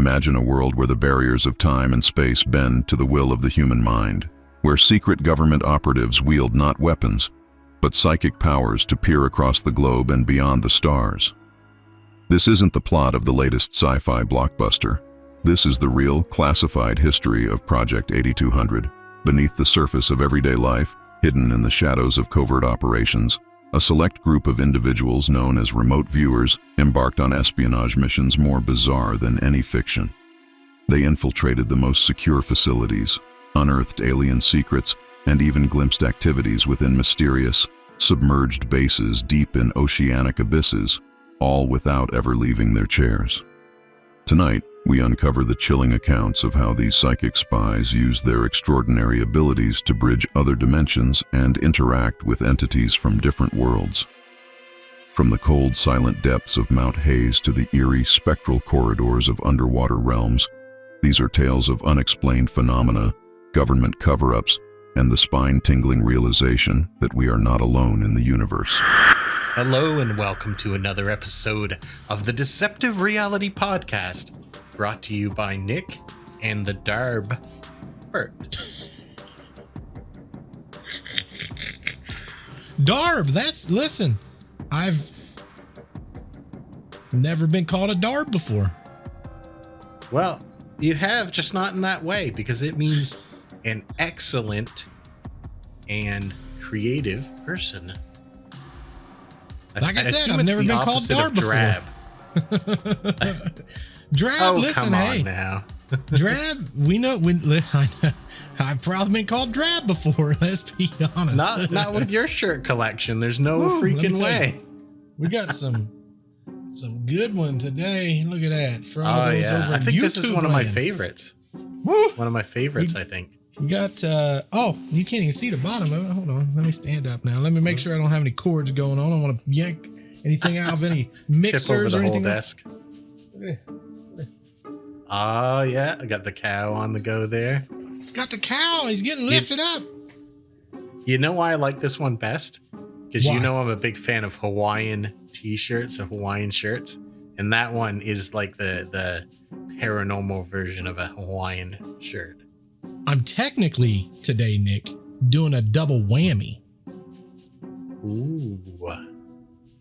Imagine a world where the barriers of time and space bend to the will of the human mind, where secret government operatives wield not weapons, but psychic powers to peer across the globe and beyond the stars. This isn't the plot of the latest sci-fi blockbuster. This is the real, classified history of Project 8200, beneath the surface of everyday life, hidden in the shadows of covert operations. A select group of individuals known as remote viewers embarked on espionage missions more bizarre than any fiction. They infiltrated the most secure facilities, unearthed alien secrets, and even glimpsed activities within mysterious, submerged bases deep in oceanic abysses, all without ever leaving their chairs. Tonight, we uncover the chilling accounts of how these psychic spies use their extraordinary abilities to bridge other dimensions and interact with entities from different worlds. From the cold, silent depths of Mount Hayes to the eerie, spectral corridors of underwater realms, these are tales of unexplained phenomena, government cover-ups, and the spine-tingling realization that we are not alone in the universe. Hello and welcome to another episode of the Deceptive Reality Podcast, brought to you by Nick and the DARB. DARB, listen, I've never been called a DARB before. Well, you have, just not in that way, because it means an excellent and creative person. Like I said, I've never been called DARB before. Drab, listen, hey. Now. Drab, we know, I've probably been called Drab before, let's be honest. Not with your shirt collection. There's no freaking way. We got some good one today. Look at that. For all those over I think YouTube this is one of my favorites. Woo! One of my favorites, I think. You got, you can't even see the bottom of it. Hold on. Let me stand up now. Let me make sure I don't have any cords going on. I don't want to yank anything out of any mixers Tip over the or anything. Whole desk. Oh, yeah. I got the cow on the go there. It's got the cow. He's getting lifted up. You know why I like this one best? Because you know I'm a big fan of Hawaiian t-shirts and Hawaiian shirts. And that one is like the paranormal version of a Hawaiian shirt. I'm technically today, Nick, doing a double whammy. Ooh.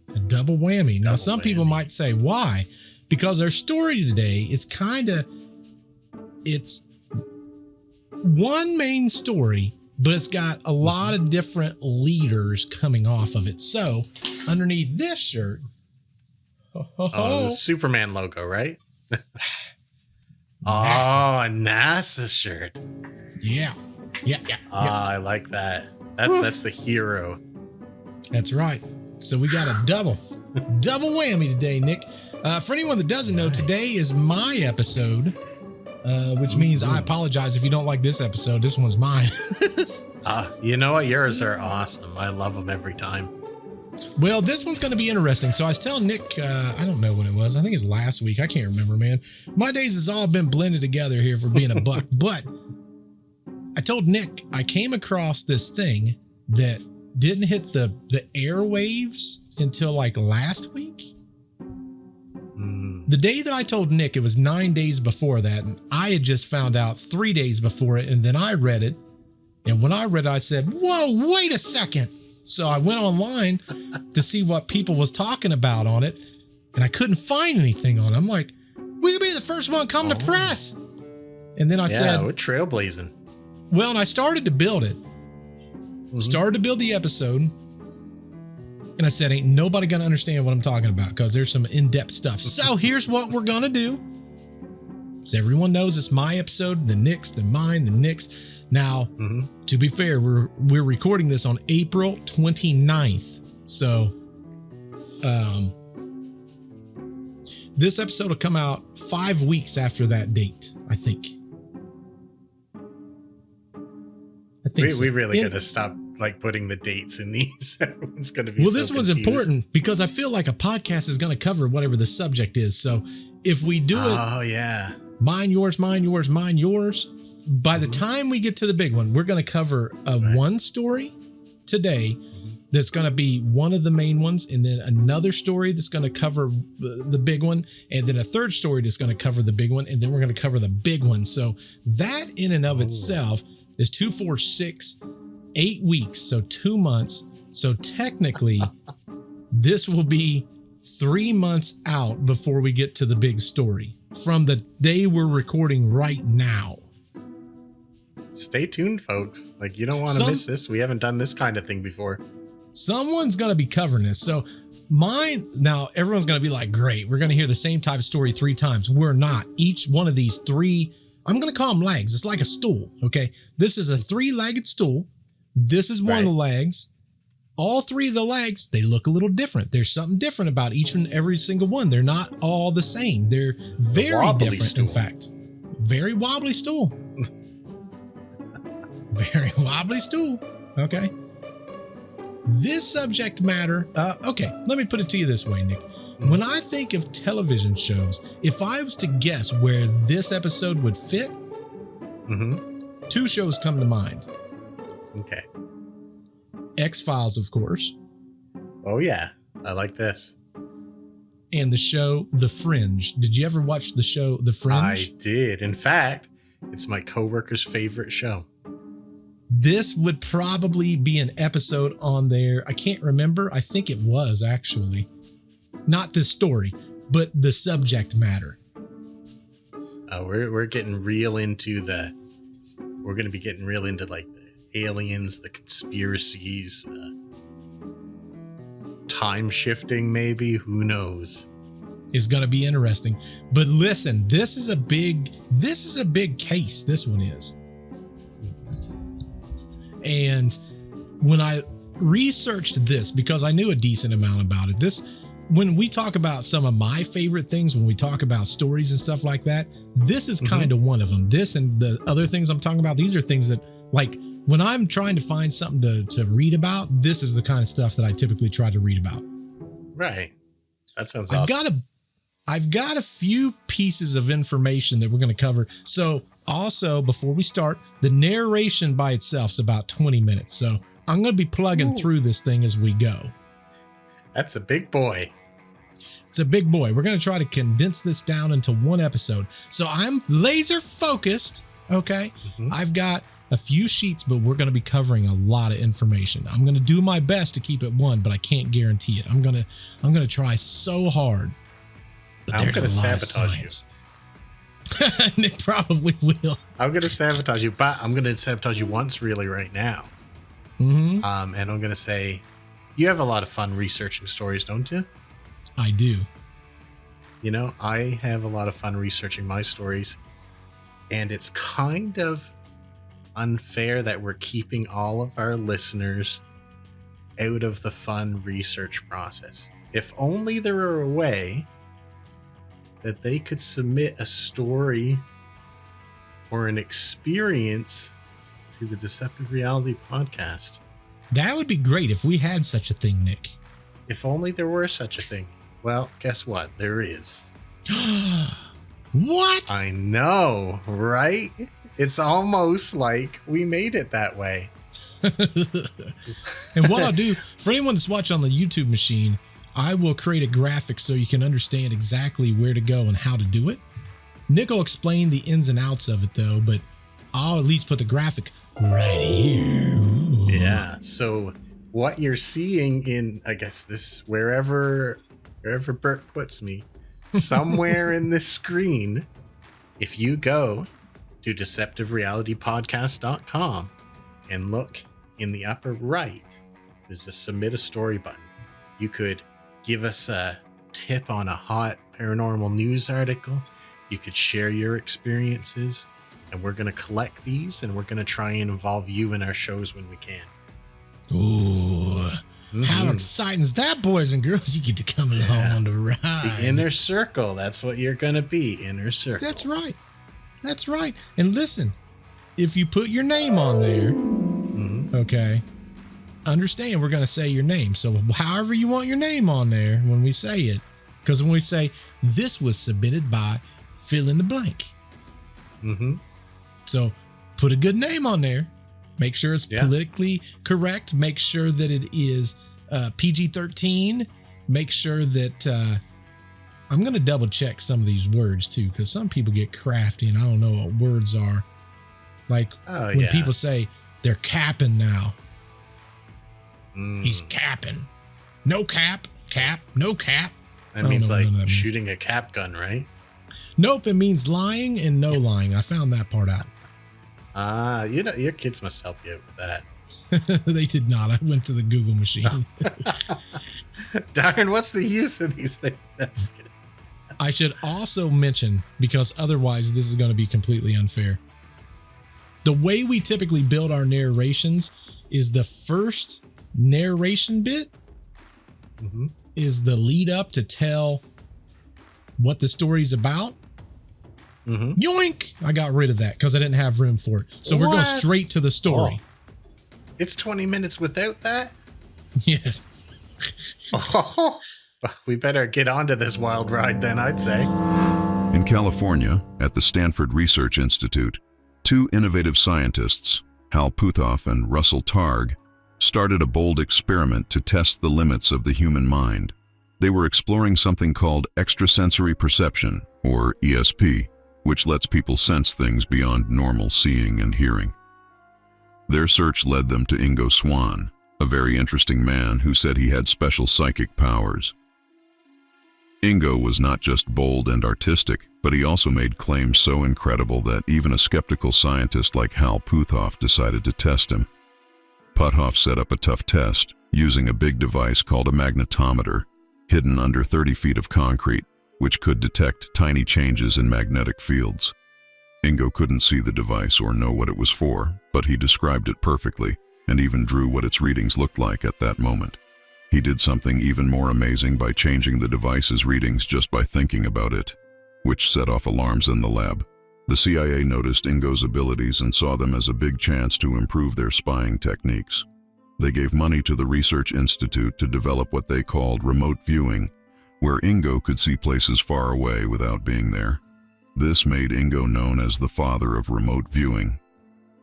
A double whammy. Now, some people might say, why? Because our story today is it's one main story, but it's got a lot of different leaders coming off of it. So, underneath this shirt, the Superman logo, right? Oh, a NASA shirt. Yeah. I like that. That's the hero. That's right. So we got a double whammy today, Nick. For anyone that doesn't know, today is my episode, which means I apologize if you don't like this episode. This one's mine. You know what? Yours are awesome. I love them every time. Well, this one's going to be interesting. So I was telling Nick, I don't know when it was. I think it's last week. I can't remember, man. My days has all been blended together here for being a buck. But I told Nick I came across this thing that didn't hit the airwaves until like last week. The day that I told Nick, it was 9 days before that. And I had just found out 3 days before it. And then I read it. And when I read it, I said, whoa, wait a second. So I went online to see what people was talking about on it, and I couldn't find anything on it. I'm like, we'll be the first one come to press. And then I said, we're trailblazing. Well, and I started to build it. Started to build the episode. And I said, ain't nobody going to understand what I'm talking about because there's some in-depth stuff. So here's what we're going to do. So everyone knows it's my episode, the Nick's, then mine, the Nick's. Now, to be fair, we're recording this on April 29th. So, this episode will come out 5 weeks after that date, I think. We really got to stop putting the dates in these. It's going to be this one's important because I feel like a podcast is going to cover whatever the subject is. So if we do it, mine, yours, mine, yours, mine, yours. By the time we get to the big one, we're going to cover one story today, that's going to be one of the main ones, and then another story that's going to cover the big one, and then a third story that's going to cover the big one, and then we're going to cover the big one. So that in and of itself is 2, 4, 6, 8 weeks. So 2 months. So technically this will be 3 months out before we get to the big story from the day we're recording right now. Stay tuned, folks. Like, you don't want to miss this. We haven't done this kind of thing before. Someone's going to be covering this. So mine, now everyone's going to be like, great, we're going to hear the same type of story 3 times. We're not. Each one of these 3, I'm going to call them legs. It's like a stool. Okay. This is a 3-legged stool. This is one of the legs. All 3 of the legs, they look a little different. There's something different about each and every single one. They're not all the same. They're very different, stool. In fact. Very wobbly stool. Very wobbly stool. Okay. This subject matter. Okay. Let me put it to you this way, Nick. When I think of television shows, if I was to guess where this episode would fit, 2 shows come to mind. Okay. X-Files, of course. Oh, yeah. I like this. And the show The Fringe. Did you ever watch the show The Fringe? I did. In fact, it's my coworker's favorite show. This would probably be an episode on there. I can't remember. I think it was, actually. Not this story, but the subject matter. We're getting real into we're going to be getting real into like the aliens, the conspiracies, the time shifting, maybe. Who knows? It's going to be interesting. But listen, this is a big case. This one is. And when I researched this, because I knew a decent amount about it, when we talk about some of my favorite things, when we talk about stories and stuff like that, this is kind of one of them. This and the other things I'm talking about, these are things that, like, when I'm trying to find something to read about, this is the kind of stuff that I typically try to read about. Right. That sounds awesome. I've got a few pieces of information that we're going to cover. So also, before we start, the narration by itself is about 20 minutes. So I'm going to be plugging through this thing as we go. That's a big boy. It's a big boy. We're going to try to condense this down into one episode. So I'm laser focused. Okay. I've got a few sheets, but we're going to be covering a lot of information. I'm going to do my best to keep it one, but I can't guarantee it. I'm going to try so hard. But I'm going to sabotage you. Nick probably will. I'm going to sabotage you, but I'm going to sabotage you once really right now. And I'm going to say, you have a lot of fun researching stories, don't you? I do. You know, I have a lot of fun researching my stories, and it's kind of unfair that we're keeping all of our listeners out of the fun research process. If only there were a way that they could submit a story or an experience to the Deceptive Reality podcast. That would be great if we had such a thing, Nick. If only there were such a thing. Well, guess what? There is. What? I know, right? It's almost like we made it that way. And what I'll do, for anyone that's watching on the YouTube machine, I will create a graphic so you can understand exactly where to go and how to do it. Nick will explain the ins and outs of it, though, but I'll at least put the graphic right here. Ooh. Yeah, so what you're seeing in, I guess, this wherever Bert puts me, somewhere in this screen, if you go to deceptiverealitypodcast.com and look in the upper right, there's a submit a story button. You could give us a tip on a hot paranormal news article. You could share your experiences, and we're going to collect these, and we're going to try and involve you in our shows when we can. Ooh, how exciting is that, boys and girls? You get to come along on the ride. The inner circle. That's what you're going to be, inner circle. That's right. That's right. And listen, if you put your name on there, okay, understand we're going to say your name. So however you want your name on there when we say it, because when we say this was submitted by fill in the blank. So put a good name on there. Make sure it's politically correct. Make sure that it is PG-13. Make sure that I'm going to double check some of these words too, because some people get crafty and I don't know what words are. Like when people say they're capping now. He's capping. No cap, no cap. That means like shooting a cap gun, right? Nope, it means lying and no lying. I found that part out. Your kids must help you with that. They did not. I went to the Google machine. Darn, what's the use of these things? I'm just kidding. I should also mention, because otherwise this is going to be completely unfair. The way we typically build our narrations is the first narration bit is the lead up to tell what the story's about. Yoink! I got rid of that because I didn't have room for it. So we're going straight to the story. It's 20 minutes without that? Yes. We better get onto this wild ride then, I'd say. In California, at the Stanford Research Institute, two innovative scientists, Hal Puthoff and Russell Targ, started a bold experiment to test the limits of the human mind. They were exploring something called extrasensory perception, or ESP, which lets people sense things beyond normal seeing and hearing. Their search led them to Ingo Swann, a very interesting man who said he had special psychic powers. Ingo was not just bold and artistic, but he also made claims so incredible that even a skeptical scientist like Hal Puthoff decided to test him. Puthoff set up a tough test using a big device called a magnetometer, hidden under 30 feet of concrete, which could detect tiny changes in magnetic fields. Ingo couldn't see the device or know what it was for, but he described it perfectly and even drew what its readings looked like at that moment. He did something even more amazing by changing the device's readings just by thinking about it, which set off alarms in the lab. The CIA noticed Ingo's abilities and saw them as a big chance to improve their spying techniques. They gave money to the Research Institute to develop what they called remote viewing, where Ingo could see places far away without being there. This made Ingo known as the father of remote viewing.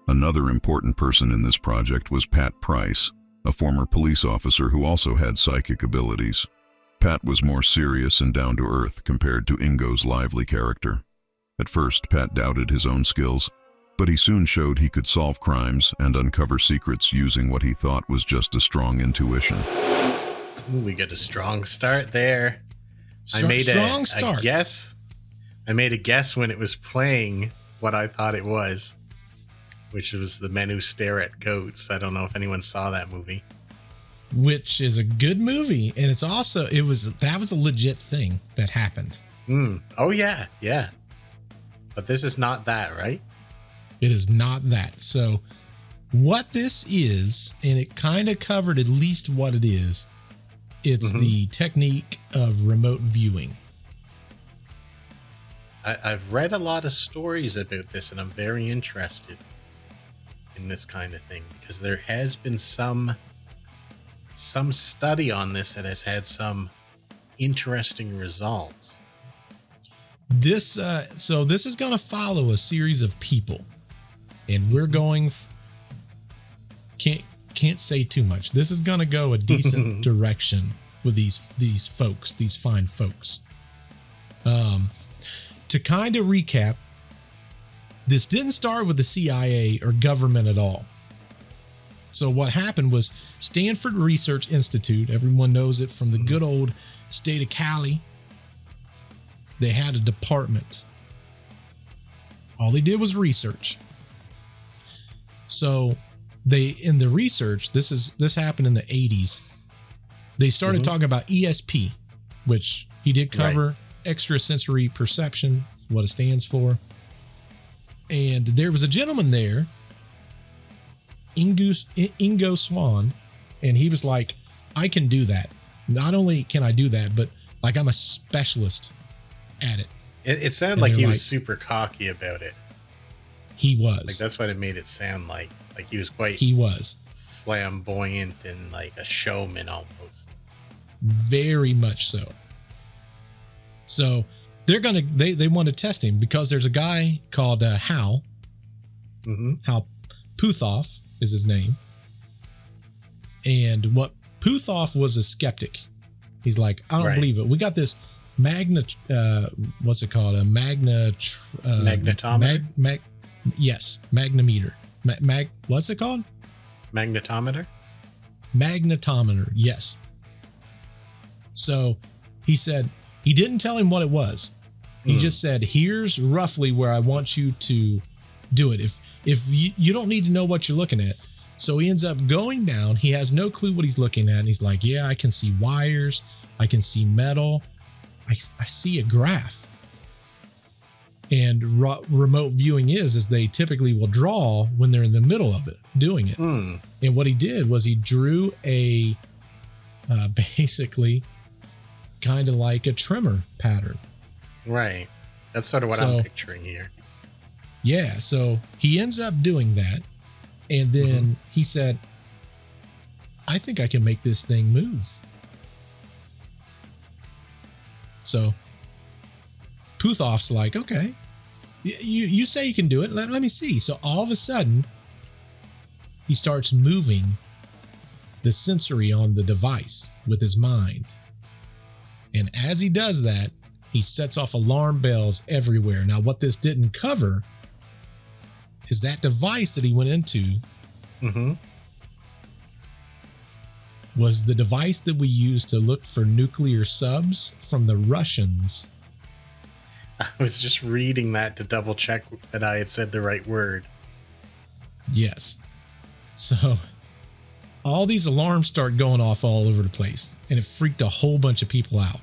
Another important person in this project was Pat Price, a former police officer who also had psychic abilities. Pat was more serious and down-to-earth compared to Ingo's lively character. At first, Pat doubted his own skills, but he soon showed he could solve crimes and uncover secrets using what he thought was just a strong intuition. Ooh, we get a strong start there. I made a guess. I made a guess when it was playing what I thought it was, which was The Men Who Stare at Goats. I don't know if anyone saw that movie. Which is a good movie, and it's also that was a legit thing that happened. Oh yeah. But this is not that, right? It is not that. So what this is, and it kind of covered at least what it is, it's the technique of remote viewing. I've read a lot of stories about this, and I'm very interested in this kind of thing because there has been some study on this that has had some interesting results. This is going to follow a series of people, and we're going can't say too much. This is going to go a decent direction with these folks, these fine folks. To kind of recap, this didn't start with the CIA or government at all. So what happened was Stanford Research Institute, everyone knows it from the good old state of Cali. They had a department. All they did was research. So in the research, this happened in the 80s. They started talking about ESP, which he did cover, extrasensory perception, what it stands for. And there was a gentleman there, Ingo Swann, and he was like, I can do that. Not only can I do that, but like I'm a specialist at it. It sounded like he was super cocky about it. He was. Like that's what it made it sound like. Like he was quite flamboyant and like a showman almost. Very much so. So they want to test him because there's a guy called Hal Puthoff, is his name. And what Puthoff was a skeptic. He's like, I don't believe it. We got this what's it called? A magnetometer? Yes, magnometer. What's it called? Magnetometer? Magnetometer, yes. So he said, he didn't tell him what it was. He just said, here's roughly where I want you to do it. If you don't need to know what you're looking at. So he ends up going down. He has no clue what he's looking at. And he's like, yeah, I can see wires. I can see metal. I see a graph. And remote viewing is they typically will draw when they're in the middle of it, doing it. And what he did was he drew a basically kind of like a tremor pattern. Right. That's sort of what I'm picturing here. Yeah. So he ends up doing that. And then he said, I think I can make this thing move. So Puthoff's like, okay, you say you can do it. Let me see. So all of a sudden, he starts moving the sensory on the device with his mind. And as he does that, he sets off alarm bells everywhere. Now, what this didn't cover is that device that he went into was the device that we used to look for nuclear subs from the Russians. I was just reading that to double check that I had said the right word. Yes. So all these alarms start going off all over the place, and it freaked a whole bunch of people out.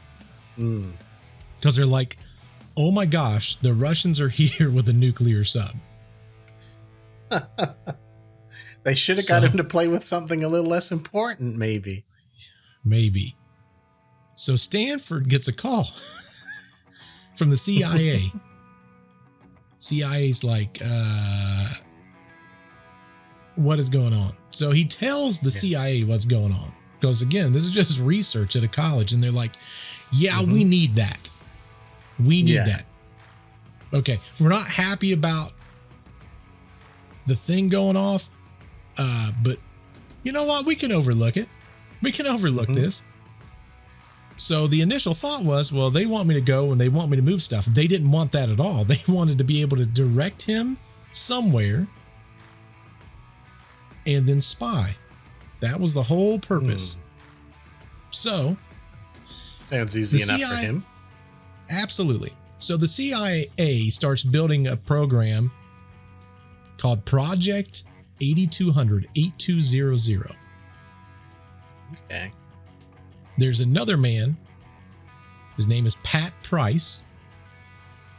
Because they're like, oh my gosh, the Russians are here with a nuclear sub. They should have got him to play with something a little less important, maybe. Maybe. So Stanford gets a call from the CIA. CIA's like, what is going on? So he tells the CIA what's going on. Because again, this is just research at a college. And they're like, yeah, we need that. We need that. Okay. We're not happy about the thing going off. But you know what? We can overlook it. We can overlook this. So the initial thought was, well, they want me to go and they want me to move stuff. They didn't want that at all. They wanted to be able to direct him somewhere and then spy. That was the whole purpose. So sounds easy enough for him. Absolutely. So the CIA starts building a program called Project 8200. Okay. There's another man. His name is Pat Price.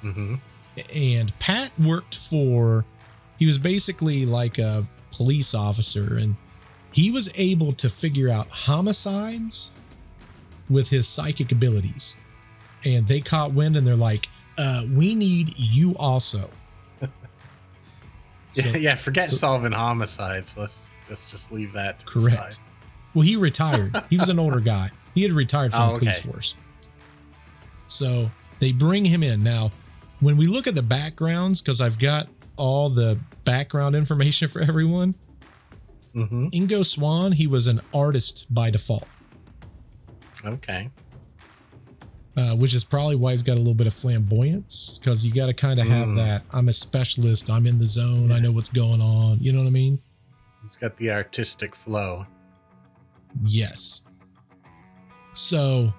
And Pat worked he was basically like a police officer, and he was able to figure out homicides with his psychic abilities. And they caught wind and they're like, we need you also. Forget solving homicides. Let's just leave that to correct. the side. Well, he retired. He was an older guy. He had retired from the police force. So they bring him in. Now, when we look at the backgrounds, because I've got all the background information for everyone, Ingo Swann, he was an artist by default. Okay. Which is probably why he's got a little bit of flamboyance, because you got to kind of have that. I'm a specialist. I'm in the zone. I know what's going on. You know what I mean? He's got the artistic flow. Yes. So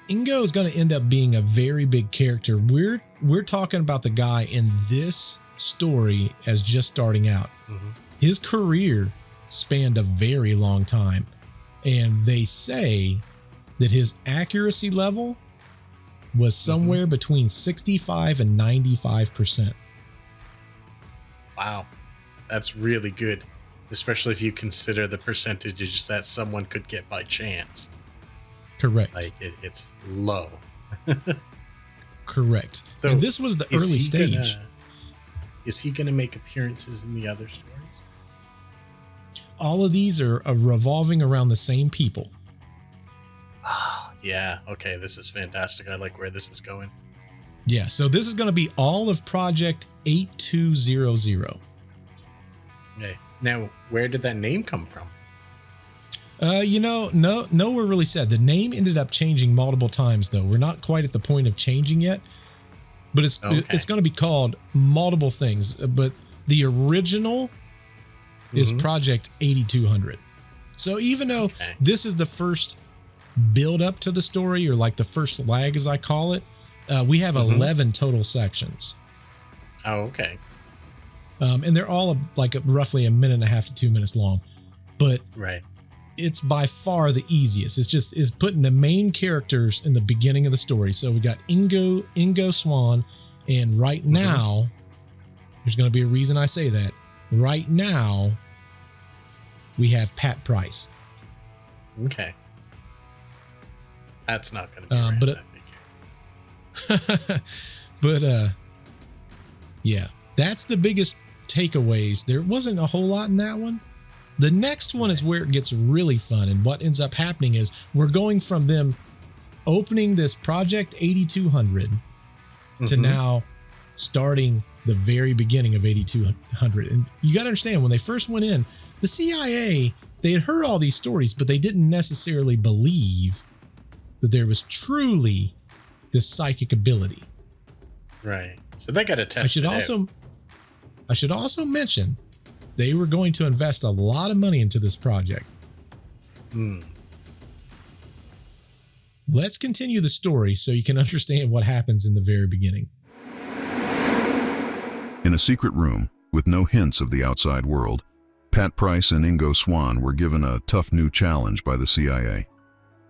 Ingo is going to end up being a very big character. We're talking about the guy in this story as just starting out. His career spanned a very long time. And they say that his accuracy level was somewhere between 65 and 95%. Wow. That's really good, especially if you consider the percentages that someone could get by chance. Correct. Like it's low. Correct. So and this was the early stage. Is he going to make appearances in the other stories? All of these are revolving around the same people. Yeah. Okay. This is fantastic. I like where this is going. Yeah, so this is going to be all of Project 8200. Okay. Now, where did that name come from? Nowhere really said. The name ended up changing multiple times, though. We're not quite at the point of changing yet, but it's going to be called multiple things. But the original is Project 8200. So even though this is the first build up to the story, or like the first lag, as I call it, we have 11 total sections. Oh, okay. And they're all like roughly 1.5 to 2 minutes long, but it's by far the easiest. It's putting the main characters in the beginning of the story. So we got Ingo, Swann, and right now, there's going to be a reason I say that. Right now, we have Pat Price. Okay. That's not going to be yeah, that's the biggest takeaways. There wasn't a whole lot in that one. The next one is where it gets really fun, and what ends up happening is we're going from them opening this Project 8200 to now starting the very beginning of 8200. And you got to understand, when they first went in, the CIA, they had heard all these stories, but they didn't necessarily believe that there was truly this psychic ability. Right. So they got to test I should also mention they were going to invest a lot of money into this project. Let's continue the story so you can understand what happens in the very beginning. In a secret room, with no hints of the outside world, Pat Price and Ingo Swann were given a tough new challenge by the CIA.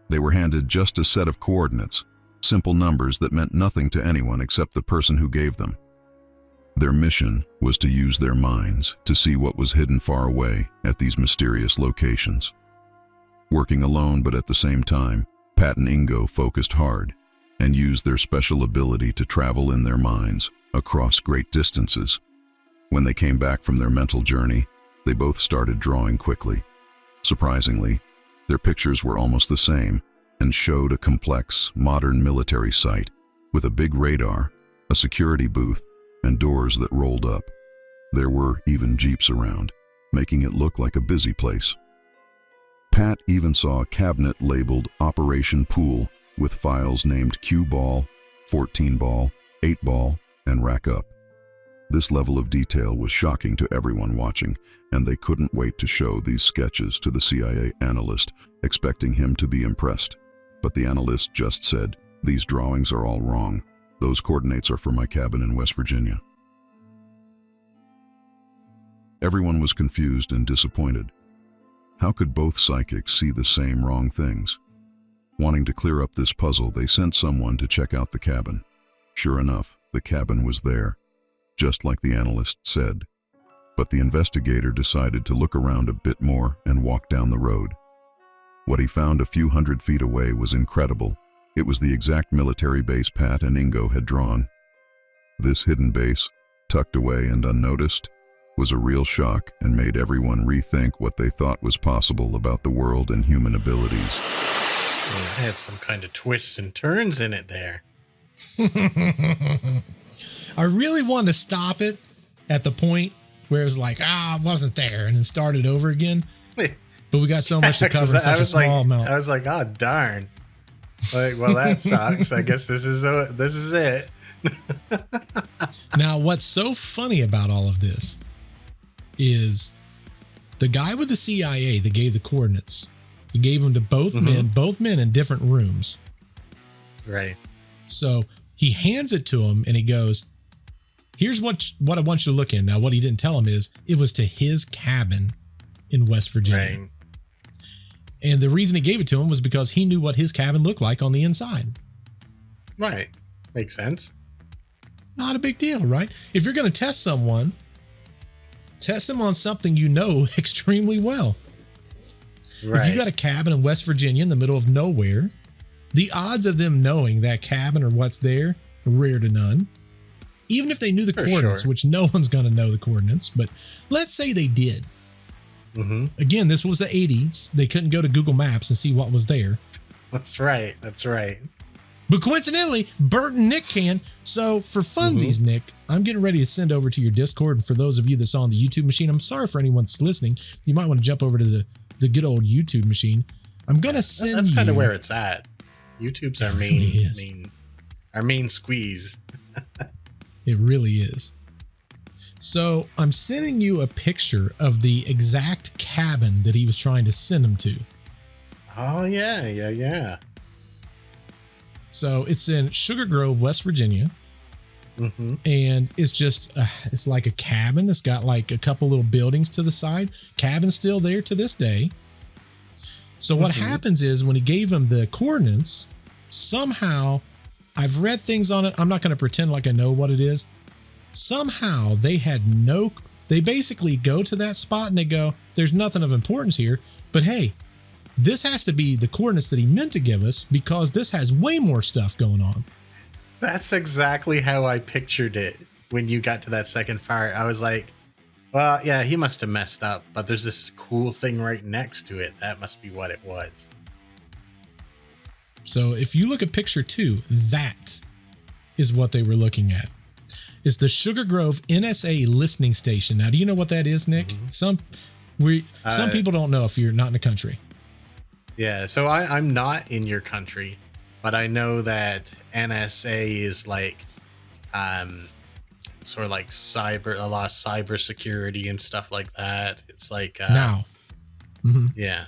They were handed just a set of coordinates, simple numbers that meant nothing to anyone except the person who gave them. Their mission was to use their minds to see what was hidden far away at these mysterious locations. Working alone, but at the same time, Pat and Ingo focused hard and used their special ability to travel in their minds across great distances. When they came back from their mental journey, they both started drawing quickly. Surprisingly, their pictures were almost the same and showed a complex, modern military site with a big radar, a security booth, and doors that rolled up. There were even jeeps around, making it look like a busy place. Pat even saw a cabinet labeled Operation Pool with files named Q Ball, 14 Ball, 8 Ball, and Rack Up. This level of detail was shocking to everyone watching, and they couldn't wait to show these sketches to the CIA analyst, expecting him to be impressed. But the analyst just said, "These drawings are all wrong. Those coordinates are for my cabin in West Virginia." Everyone was confused and disappointed. How could both psychics see the same wrong things? Wanting to clear up this puzzle, they sent someone to check out the cabin. Sure enough, the cabin was there, just like the analyst said. But the investigator decided to look around a bit more and walk down the road. What he found a few hundred feet away was incredible. It was the exact military base Pat and Ingo had drawn. This hidden base, tucked away and unnoticed, was a real shock and made everyone rethink what they thought was possible about the world and human abilities. Well, it had some kind of twists and turns in it there. I really wanted to stop it at the point where it was like, I wasn't there, and then start it over again. But we got so much to cover in such a small amount. I was like, oh, darn. Like, well, that sucks. I guess this is it. Now, what's so funny about all of this is the guy with the CIA that gave the coordinates, he gave them to both men in different rooms. Right. So he hands it to him and he goes, here's what I want you to look in. Now, what he didn't tell him is it was to his cabin in West Virginia. Right. And the reason he gave it to him was because he knew what his cabin looked like on the inside. Right. Makes sense. Not a big deal, right? If you're going to test someone, test them on something you know extremely well. Right. If you got a cabin in West Virginia in the middle of nowhere, the odds of them knowing that cabin or what's there are rare to none. Even if they knew the coordinates, which no one's going to know the coordinates, but let's say they did. Again, this was the 80s. They couldn't go to Google Maps and see what was there. That's right. That's right. But coincidentally, Bert and Nick can. So for funsies, Nick, I'm getting ready to send over to your Discord. And for those of you that's on the YouTube machine, I'm sorry for anyone that's listening. You might want to jump over to the good old YouTube machine. I'm going to send That's you. kind of where it's at. YouTube's our main squeeze. It really is. So I'm sending you a picture of the exact cabin that he was trying to send him to. Oh, yeah. So it's in Sugar Grove, West Virginia. And it's just, it's like a cabin. It's got like a couple little buildings to the side. Cabin's still there to this day. So what happens is when he gave him the coordinates, somehow, I've read things on it. I'm not going to pretend like I know what it is. Somehow they basically go to that spot and they go, there's nothing of importance here, but hey, this has to be the coordinates that he meant to give us because this has way more stuff going on. That's exactly how I pictured it when you got to that second fire. I was like, well, yeah, he must have messed up, but there's this cool thing right next to it. That must be what it was. So if you look at picture 2, that is what they were looking at. It's the Sugar Grove NSA listening station. Now, do you know what that is, Nick? Some people don't know if you're not in the country. Yeah, so I'm not in your country, but I know that NSA is like sort of like a lot of cyber security and stuff like that. It's like now. Yeah.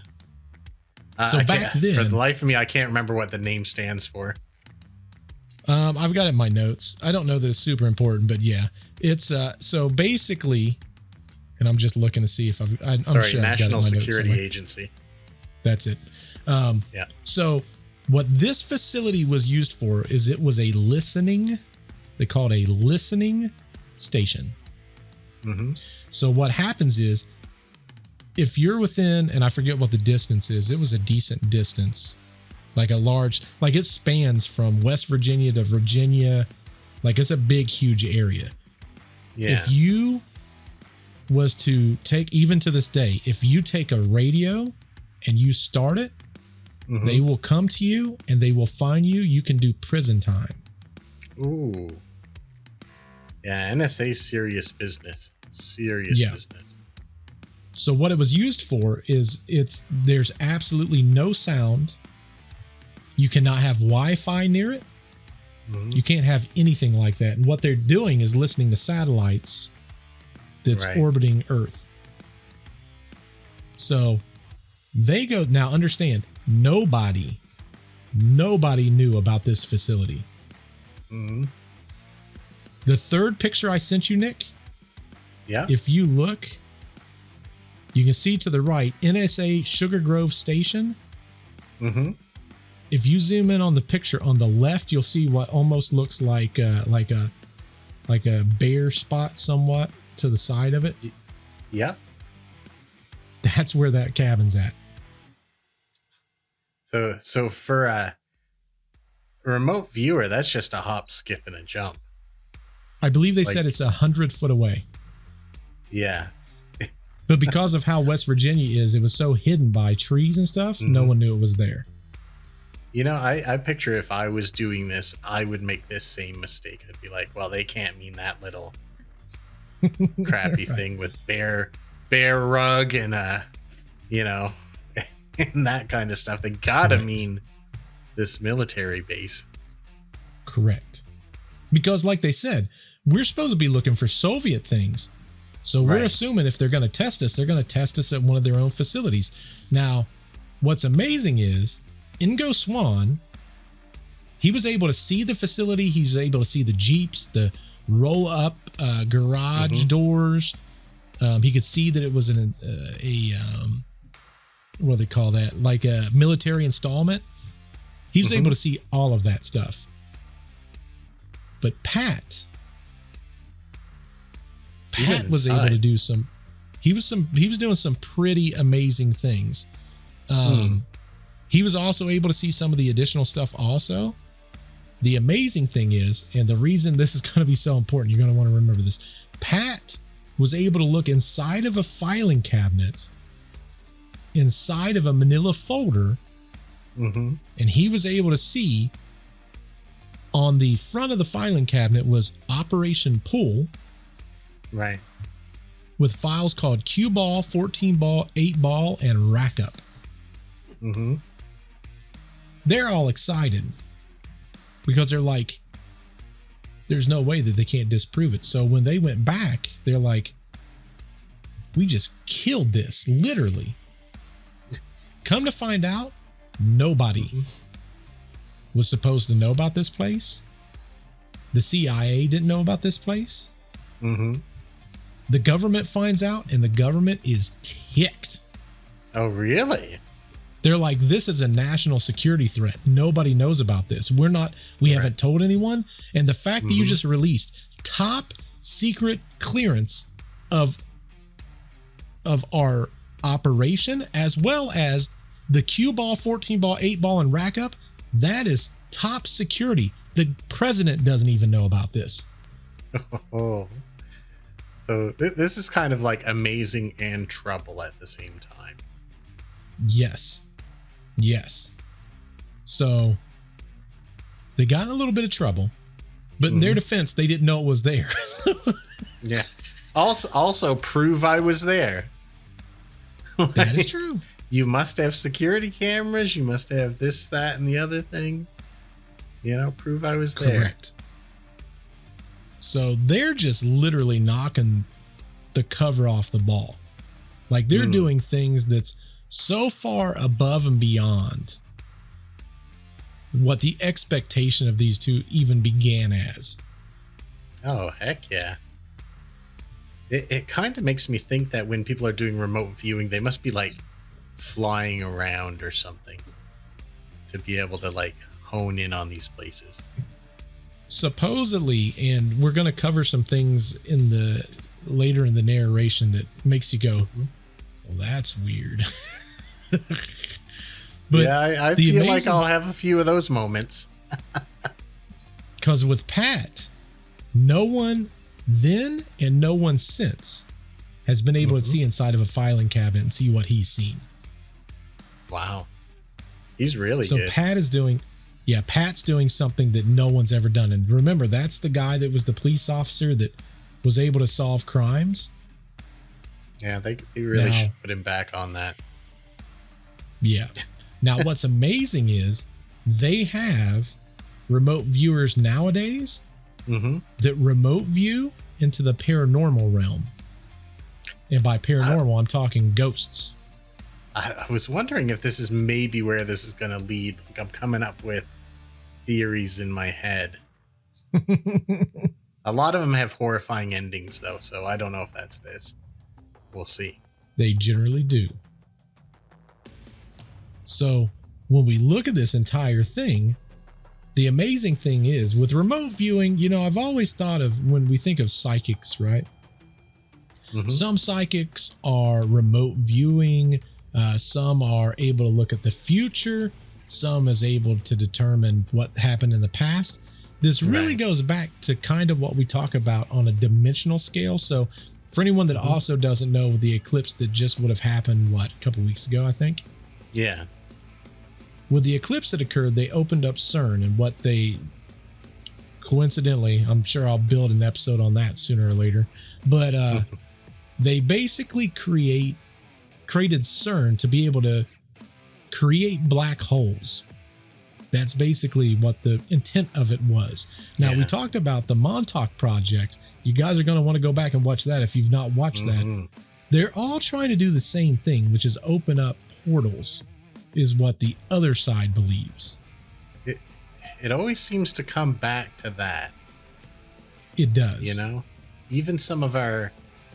So back then, for the life of me, I can't remember what the name stands for. I've got it in my notes. I don't know that it's super important, but yeah, it's so basically, and I'm just looking to see if I'm sure National I've got it in my Security notes Agency. That's it. Yeah. So what this facility was used for is it was a listening. They call it a listening station. So what happens is, if you're within, and I forget what the distance is, it was a decent distance, like a large, like it spans from West Virginia to Virginia. Like it's a big, huge area. Yeah. If you was to take, even to this day, if you take a radio and you start it, they will come to you and they will find you. You can do prison time. Ooh. Yeah, NSA serious business. Business. So what it was used for is there's absolutely no sound. You cannot have Wi-Fi near it. You can't have anything like that. And what they're doing is listening to satellites that's orbiting Earth. So they go, now understand, nobody knew about this facility. The third picture I sent you, Nick. Yeah. If you look, you can see to the right, NSA Sugar Grove Station. If you zoom in on the picture on the left, you'll see what almost looks like a bare spot somewhat to the side of it. Yeah. That's where that cabin's at. So for a remote viewer, that's just a hop, skip, and a jump. I believe they said it's 100 foot away. Yeah. But because of how West Virginia is, it was so hidden by trees and stuff, no one knew it was there. You know, I picture if I was doing this, I would make this same mistake. I'd be like, well, they can't mean that little crappy thing with bare rug and and that kind of stuff. They gotta mean this military base. Correct. Because like they said, we're supposed to be looking for Soviet things. So we're assuming if they're going to test us, they're going to test us at one of their own facilities. Now, what's amazing is Ingo Swann, he was able to see the facility. He's able to see the Jeeps, the roll up garage doors. He could see that it was what do they call that? Like a military installment. He was able to see all of that stuff. But Pat was able to do he was doing some pretty amazing things. He was also able to see some of the additional stuff also. The amazing thing is, and the reason this is going to be so important, you're going to want to remember this. Pat was able to look inside of a filing cabinet, inside of a manila folder, and he was able to see On the front of the filing cabinet was Operation Pool. Right. With files called Cue Ball, 14 Ball, 8 Ball, and Rack Up. Mm-hmm. They're all excited because they're like, there's no way that they can't disprove it. So when they went back, they're like, we just killed this, literally. Come to find out, nobody was supposed to know about this place. The CIA didn't know about this place. Mm-hmm. The government finds out, and the government is ticked. Oh, really? They're like, this is a national security threat. Nobody knows about this. We haven't told anyone. And the fact that you just released top secret clearance of our operation, as well as the Cue Ball, 14 Ball, 8 Ball, and Rack Up, that is top security. The president doesn't even know about this. Oh. So this is kind of like amazing and trouble at the same time. Yes. So they got in a little bit of trouble, but in their defense, they didn't know it was there. Yeah. Also prove I was there. That is true. You must have security cameras. You must have this, that, and the other thing. Prove I was there. Correct. So they're just literally knocking the cover off the ball. Like they're doing things that's so far above and beyond what the expectation of these two even began as. Oh, heck yeah. It kind of makes me think that when people are doing remote viewing, they must be like flying around or something to be able to like hone in on these places. Supposedly, and we're going to cover some things later in the narration that makes you go, well, that's weird. But yeah, I feel like I'll have a few of those moments. Because with Pat, no one then and no one since has been able to see inside of a filing cabinet and see what he's seen. Wow. He's really good. So Pat's doing something that no one's ever done. And remember, that's the guy that was the police officer that was able to solve crimes. Yeah, they really should put him back on that. Yeah. Now, what's amazing is they have remote viewers nowadays that remote view into the paranormal realm. And by paranormal, I'm talking ghosts. I was wondering if this is maybe where this is going to lead. Like I'm coming up with theories in my head. A lot of them have horrifying endings, though, so I don't know if that's this. We'll see. They generally do. So when we look at this entire thing, the amazing thing is with remote viewing, I've always thought of when we think of psychics, right? Some psychics are remote viewing. Some are able to look at the future. Some is able to determine what happened in the past. This really goes back to kind of what we talk about on a dimensional scale. So for anyone that also doesn't know, the eclipse that just would have happened, a couple weeks ago, I think? Yeah. With the eclipse that occurred, they opened up CERN, and what they coincidentally, I'm sure I'll build an episode on that sooner or later, but they basically created CERN to be able to create black holes. That's basically what the intent of it was. Now, we talked about the Montauk Project. You guys are going to want to go back and watch that if you've not watched that. They're all trying to do the same thing, which is open up portals, is what the other side believes. It always seems to come back to that. It does. Even some of our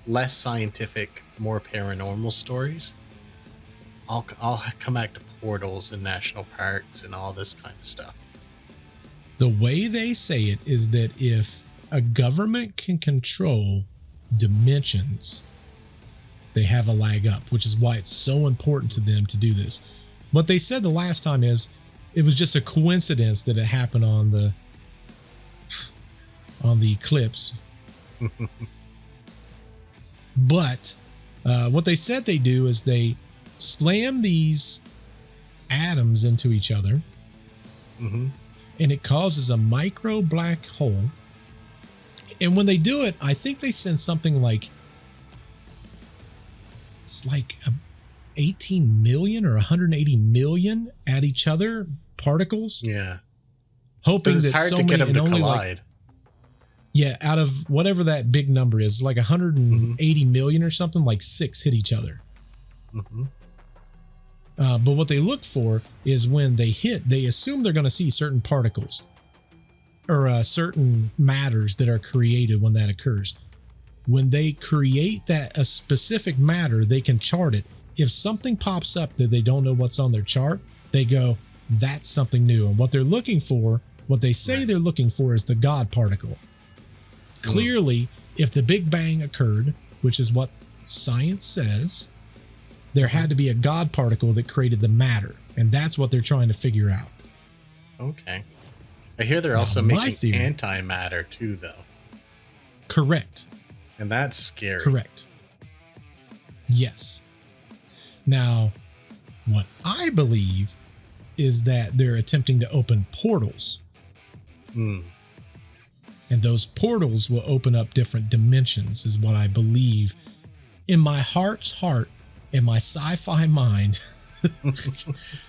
less scientific, more paranormal stories, I'll come back to portals and national parks and all this kind of stuff. The way they say it is that if a government can control dimensions, they have a leg up, which is why it's so important to them to do this. What they said the last time is it was just a coincidence that it happened on the eclipse. But what they said they do is they slam these atoms into each other, and it causes a micro black hole. And when they do it, I think they send something like, it's like 18 million or 180 million at each other particles. Yeah. Hoping it's that hard so to many get them to and only collide. out of whatever that big number is, like 180 million or something, like 6 hit each other. Mm-hmm. But what they look for is when they hit, they assume they're going to see certain particles or certain matters that are created when that occurs. When they create a specific matter, they can chart it. If something pops up that they don't know what's on their chart, they go, that's something new. And what they're looking for, what they say they're looking for, is the God particle. Clearly, if the Big Bang occurred, which is what science says, there had to be a God particle that created the matter. And that's what they're trying to figure out. Okay. I hear they're also making antimatter too, though. Correct. And that's scary. Correct. Yes. Now, what I believe is that they're attempting to open portals. And those portals will open up different dimensions, is what I believe. In my heart's heart, in my sci-fi mind,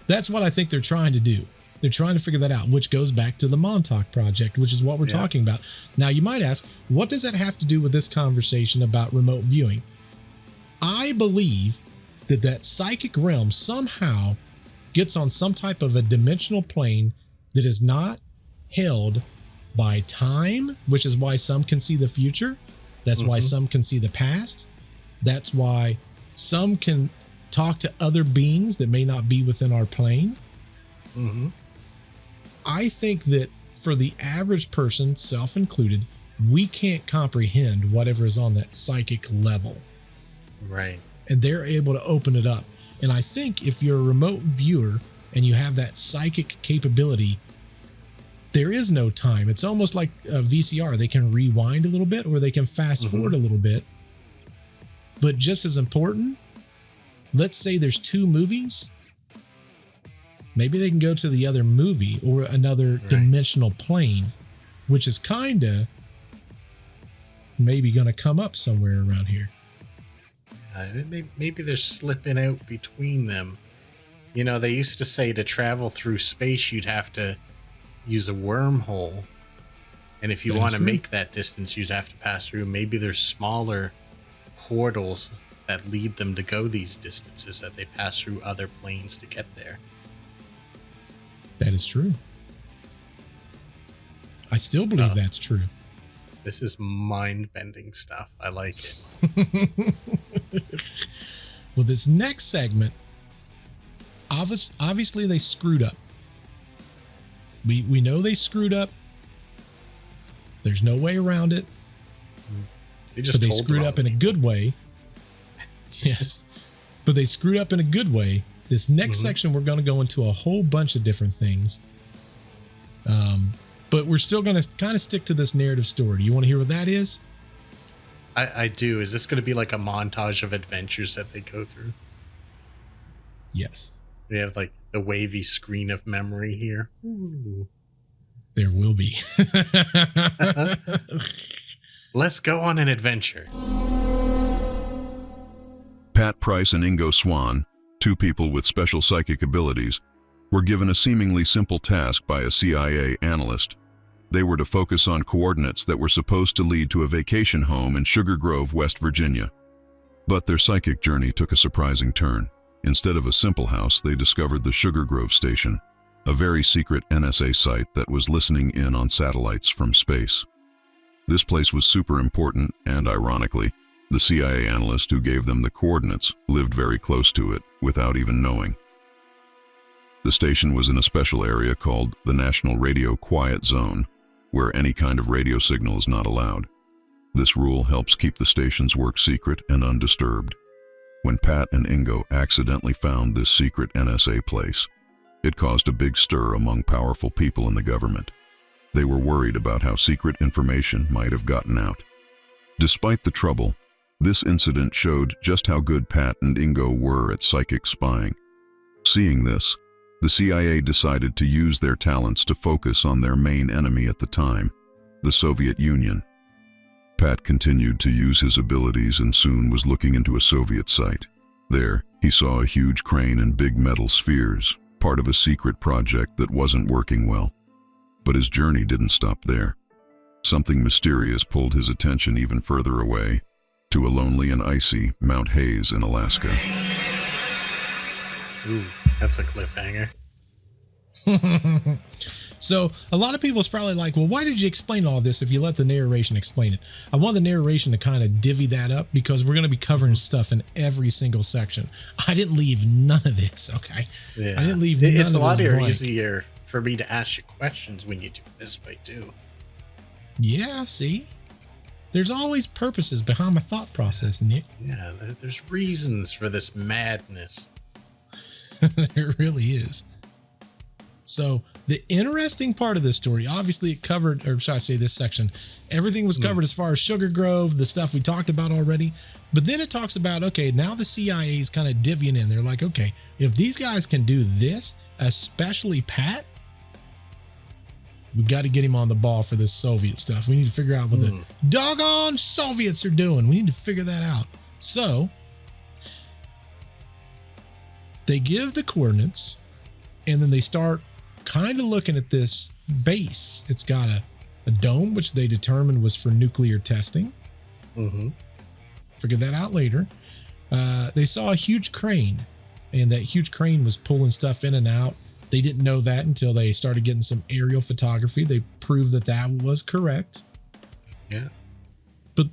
that's what I think they're trying to do. They're trying to figure that out, which goes back to the Montauk Project, which is what we're talking about. Now, you might ask, what does that have to do with this conversation about remote viewing? I believe that psychic realm somehow gets on some type of a dimensional plane that is not held by time, which is why some can see the future. That's why some can see the past. That's why some can talk to other beings that may not be within our plane. I think that for the average person, self included, we can't comprehend whatever is on that psychic level. Right. And they're able to open it up. And I think if you're a remote viewer and you have that psychic capability, there is no time. It's almost like a VCR. They can rewind a little bit or they can fast forward a little bit. But just as important, let's say there's 2 movies. Maybe they can go to the other movie or another dimensional plane, which is kind of maybe going to come up somewhere around here. Maybe they're slipping out between them. You know, they used to say to travel through space, you'd have to use a wormhole. And if you want to make that distance, you'd have to pass through. Maybe there's smaller portals that lead them to go these distances, that they pass through other planes to get there. That is true. I still believe that's true. This is mind-bending stuff. I like it. Well, this next segment, obviously they screwed up. We know they screwed up. There's no way around it. But they screwed up in a good way. Yes. But they screwed up in a good way. This next section, we're going to go into a whole bunch of different things. But we're still going to kind of stick to this narrative story. Do you want to hear what that is? I do. Is this going to be like a montage of adventures that they go through? Yes. We have like the wavy screen of memory here. Ooh. There will be. Let's go on an adventure. Pat Price and Ingo Swann, 2 people with special psychic abilities, were given a seemingly simple task by a CIA analyst. They were to focus on coordinates that were supposed to lead to a vacation home in Sugar Grove, West Virginia. But their psychic journey took a surprising turn. Instead of a simple house, they discovered the Sugar Grove Station, a very secret NSA site that was listening in on satellites from space. This place was super important, and ironically, the CIA analyst who gave them the coordinates lived very close to it without even knowing. The station was in a special area called the National Radio Quiet Zone, where any kind of radio signal is not allowed. This rule helps keep the station's work secret and undisturbed. When Pat and Ingo accidentally found this secret NSA place, it caused a big stir among powerful people in the government. They were worried about how secret information might have gotten out. Despite the trouble, this incident showed just how good Pat and Ingo were at psychic spying. Seeing this, The CIA decided to use their talents to focus on their main enemy at the time, the Soviet Union. Pat continued to use his abilities and soon was looking into a Soviet site. There, he saw a huge crane and big metal spheres, part of a secret project that wasn't working well. But his journey didn't stop there. Something mysterious pulled his attention even further away, to a lonely and icy Mount Hayes in Alaska. Ooh, that's a cliffhanger. So a lot of people's probably like, well, why did you explain all this if you let the narration explain it? I want the narration to kind of divvy that up because we're going to be covering stuff in every single section. I didn't leave none of this, okay? Yeah. I didn't leave none of this. It's a lot blank. easier for me to ask you questions when you do it this way too. Yeah, see? There's always purposes behind my thought process, Nick. Yeah, there's reasons for this madness. There really is. So the interesting part of this story, obviously it covered, or should I say this section, everything was covered as far as Sugar Grove, the stuff we talked about already. But then it talks about, okay, now the CIA is kind of divvying in. They're like, okay, if these guys can do this, especially Pat, we got to get him on the ball for this Soviet stuff. We need to figure out what the doggone Soviets are doing. We need to figure that out. So they give the coordinates and then they start kind of looking at this base. It's got a dome, which they determined was for nuclear testing. Figured that out later. They saw a huge crane, and that huge crane was pulling stuff in and out. They didn't know that until they started getting some aerial photography. They proved that that was correct. Yeah. But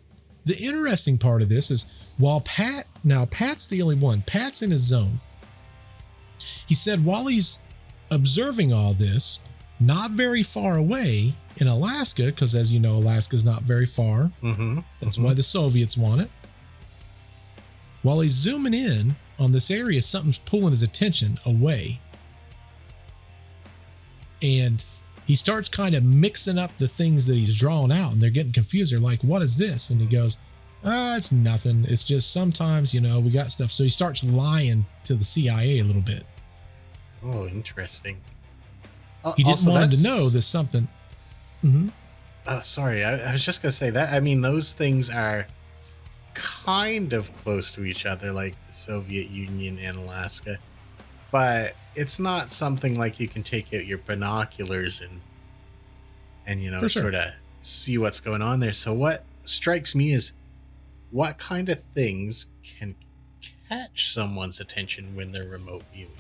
the interesting part of this is while Pat's the only one. Pat's in his zone. He said while he's observing all this, not very far away in Alaska, because as you know, Alaska's not very far. That's why the Soviets want it. While he's zooming in on this area, something's pulling his attention away. And he starts kind of mixing up the things that he's drawn out, and they're getting confused. They're like, what is this? And he goes, it's nothing. It's just sometimes, we got stuff. So he starts lying to the CIA a little bit. Oh, interesting. He didn't want him to know there's something. Sorry, I was just going to say that. I mean, those things are kind of close to each other, like the Soviet Union and Alaska. But it's not something like you can take out your binoculars and sort of see what's going on there. So what strikes me is what kind of things can catch someone's attention when they're remote viewing?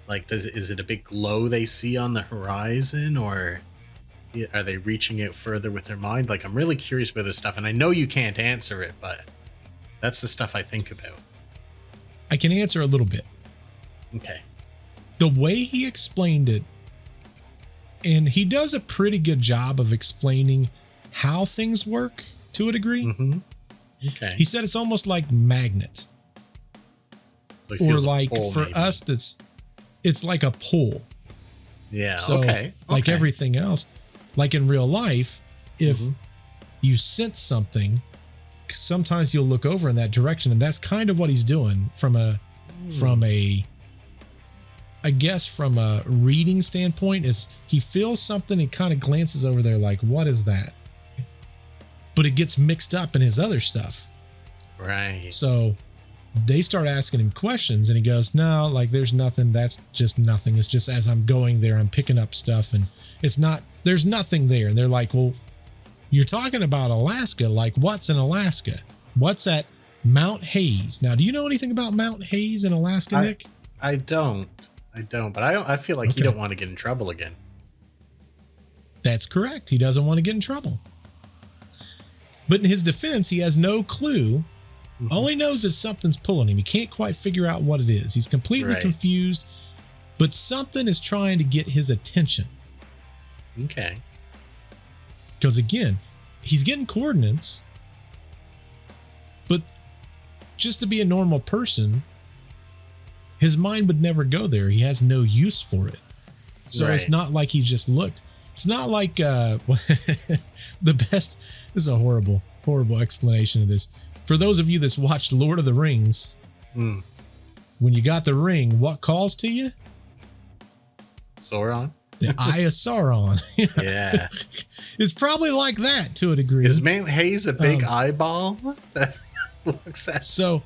Like, is it a big glow they see on the horizon, or are they reaching out further with their mind? Like, I'm really curious about this stuff, and I know you can't answer it, but that's the stuff I think about. I can answer a little bit. Okay. The way he explained it, and he does a pretty good job of explaining how things work to a degree. Okay. He said it's almost like magnet. Or like for us, it's like a pull. Yeah. So, okay. Like everything else, like in real life, if you sense something, sometimes you'll look over in that direction, and that's kind of what he's doing from a reading standpoint. Is he feels something and kind of glances over there like, what is that? But it gets mixed up in his other stuff. Right. So they start asking him questions and he goes, no, like there's nothing. That's just nothing. It's just as I'm going there, I'm picking up stuff and there's nothing there. And they're like, well, you're talking about Alaska. Like what's in Alaska? What's at Mount Hayes? Now, do you know anything about Mount Hayes in Alaska, Nick? I don't, but I feel like you don't want to get in trouble again. That's correct. He doesn't want to get in trouble. But in his defense, he has no clue. All he knows is something's pulling him. He can't quite figure out what it is. He's completely confused, but something is trying to get his attention. Okay. Because again, he's getting coordinates, but just to be a normal person, his mind would never go there. He has no use for it. So it's not like he just looked. It's not like the best. This is a horrible explanation of this. For those of you that's watched Lord of the Rings, when you got the ring, what calls to you? Sauron? The Eye of Sauron. Yeah. It's probably like that to a degree. Is Mount Hayes a big eyeball? Looks at So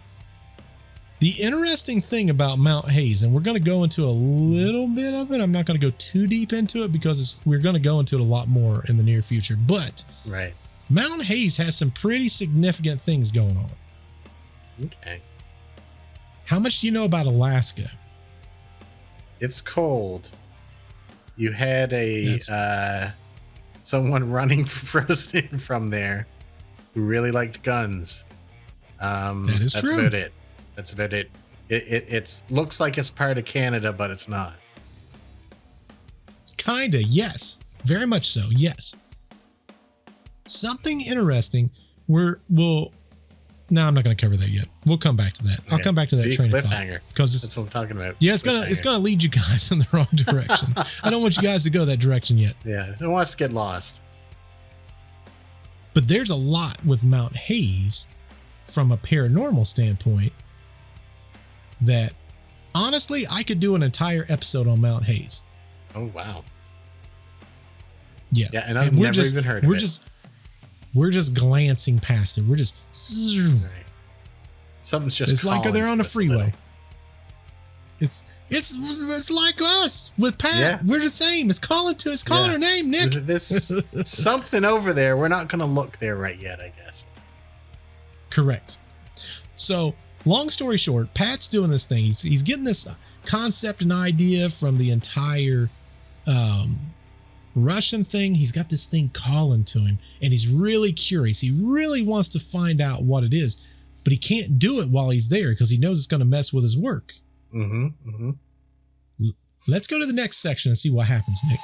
the interesting thing about Mount Hayes, and we're going to go into a little bit of it. I'm not going to go too deep into it because we're going to go into it a lot more in the near future. But right. Mount Hayes has some pretty significant things going on. Okay. How much do you know about Alaska? It's cold. You had someone running for president from there who really liked guns. That's true. about it. That's about it. It looks like it's part of Canada, but it's not. Kinda, yes. Very much so, yes. Something interesting. No, I'm not going to cover that yet. We'll come back to that. Okay. I'll come back to that train of thought. Because that's what I'm talking about. Yeah, it's gonna lead you guys in the wrong direction. I don't want you guys to go that direction yet. Yeah, I don't want us to get lost. But there's a lot with Mount Hayes from a paranormal standpoint that honestly I could do an entire episode on Mount Hayes. Oh wow. Yeah. Yeah, and I've never even heard of it. We're just glancing past it. We're just right. Something's just it's like they're on a freeway. It's like us with Pat. Yeah. We're the same. It's calling her name, Nick. This something over there. We're not going to look there right yet, I guess. Correct. So, long story short, Pat's doing this thing. He's getting this concept and idea from the entire Russian thing. He's got this thing calling to him, and he's really curious. He really wants to find out what it is, but he can't do it while he's there because he knows it's going to mess with his work. Let's go to the next section and see what happens, Nick.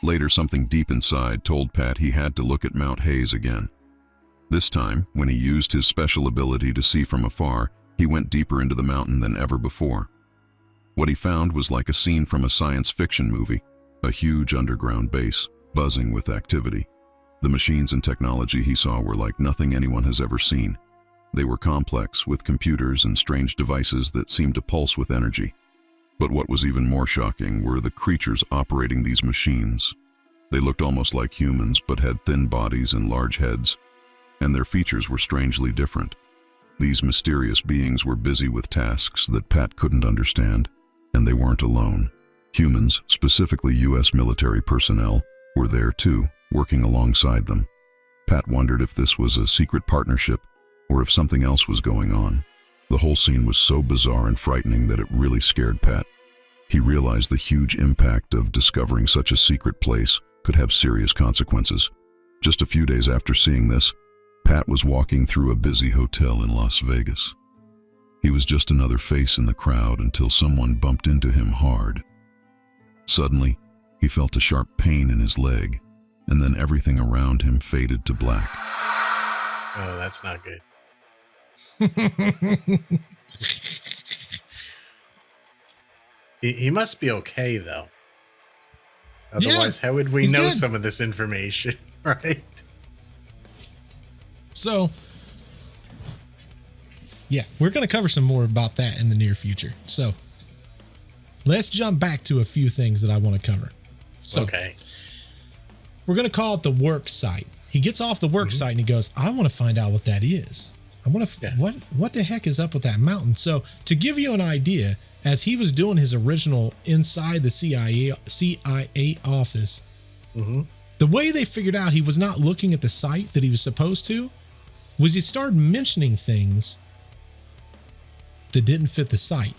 Later, something deep inside told Pat he had to look at Mount Hayes again. This time, when he used his special ability to see from afar, he went deeper into the mountain than ever before. What he found was like a scene from a science fiction movie, a huge underground base, buzzing with activity. The machines and technology he saw were like nothing anyone has ever seen. They were complex, with computers and strange devices that seemed to pulse with energy. But what was even more shocking were the creatures operating these machines. They looked almost like humans, but had thin bodies and large heads, and their features were strangely different. These mysterious beings were busy with tasks that Pat couldn't understand, and they weren't alone. Humans, specifically U.S. military personnel, were there too, working alongside them. Pat wondered if this was a secret partnership or if something else was going on. The whole scene was so bizarre and frightening that it really scared Pat. He realized the huge impact of discovering such a secret place could have serious consequences. Just a few days after seeing this, Pat was walking through a busy hotel in Las Vegas. He was just another face in the crowd until someone bumped into him hard. Suddenly, he felt a sharp pain in his leg, and then everything around him faded to black. Oh, that's not good. He must be okay, though. Otherwise, how would we know some of this information, right? So, yeah, we're going to cover some more about that in the near future. So, let's jump back to a few things that I want to cover. So, okay. We're going to call it the work site. He gets off the work site and he goes, I want to find out what that is. I want to, what the heck is up with that mountain? So to give you an idea, as he was doing his original inside the CIA office, the way they figured out he was not looking at the site that he was supposed to was he started mentioning things that didn't fit the site.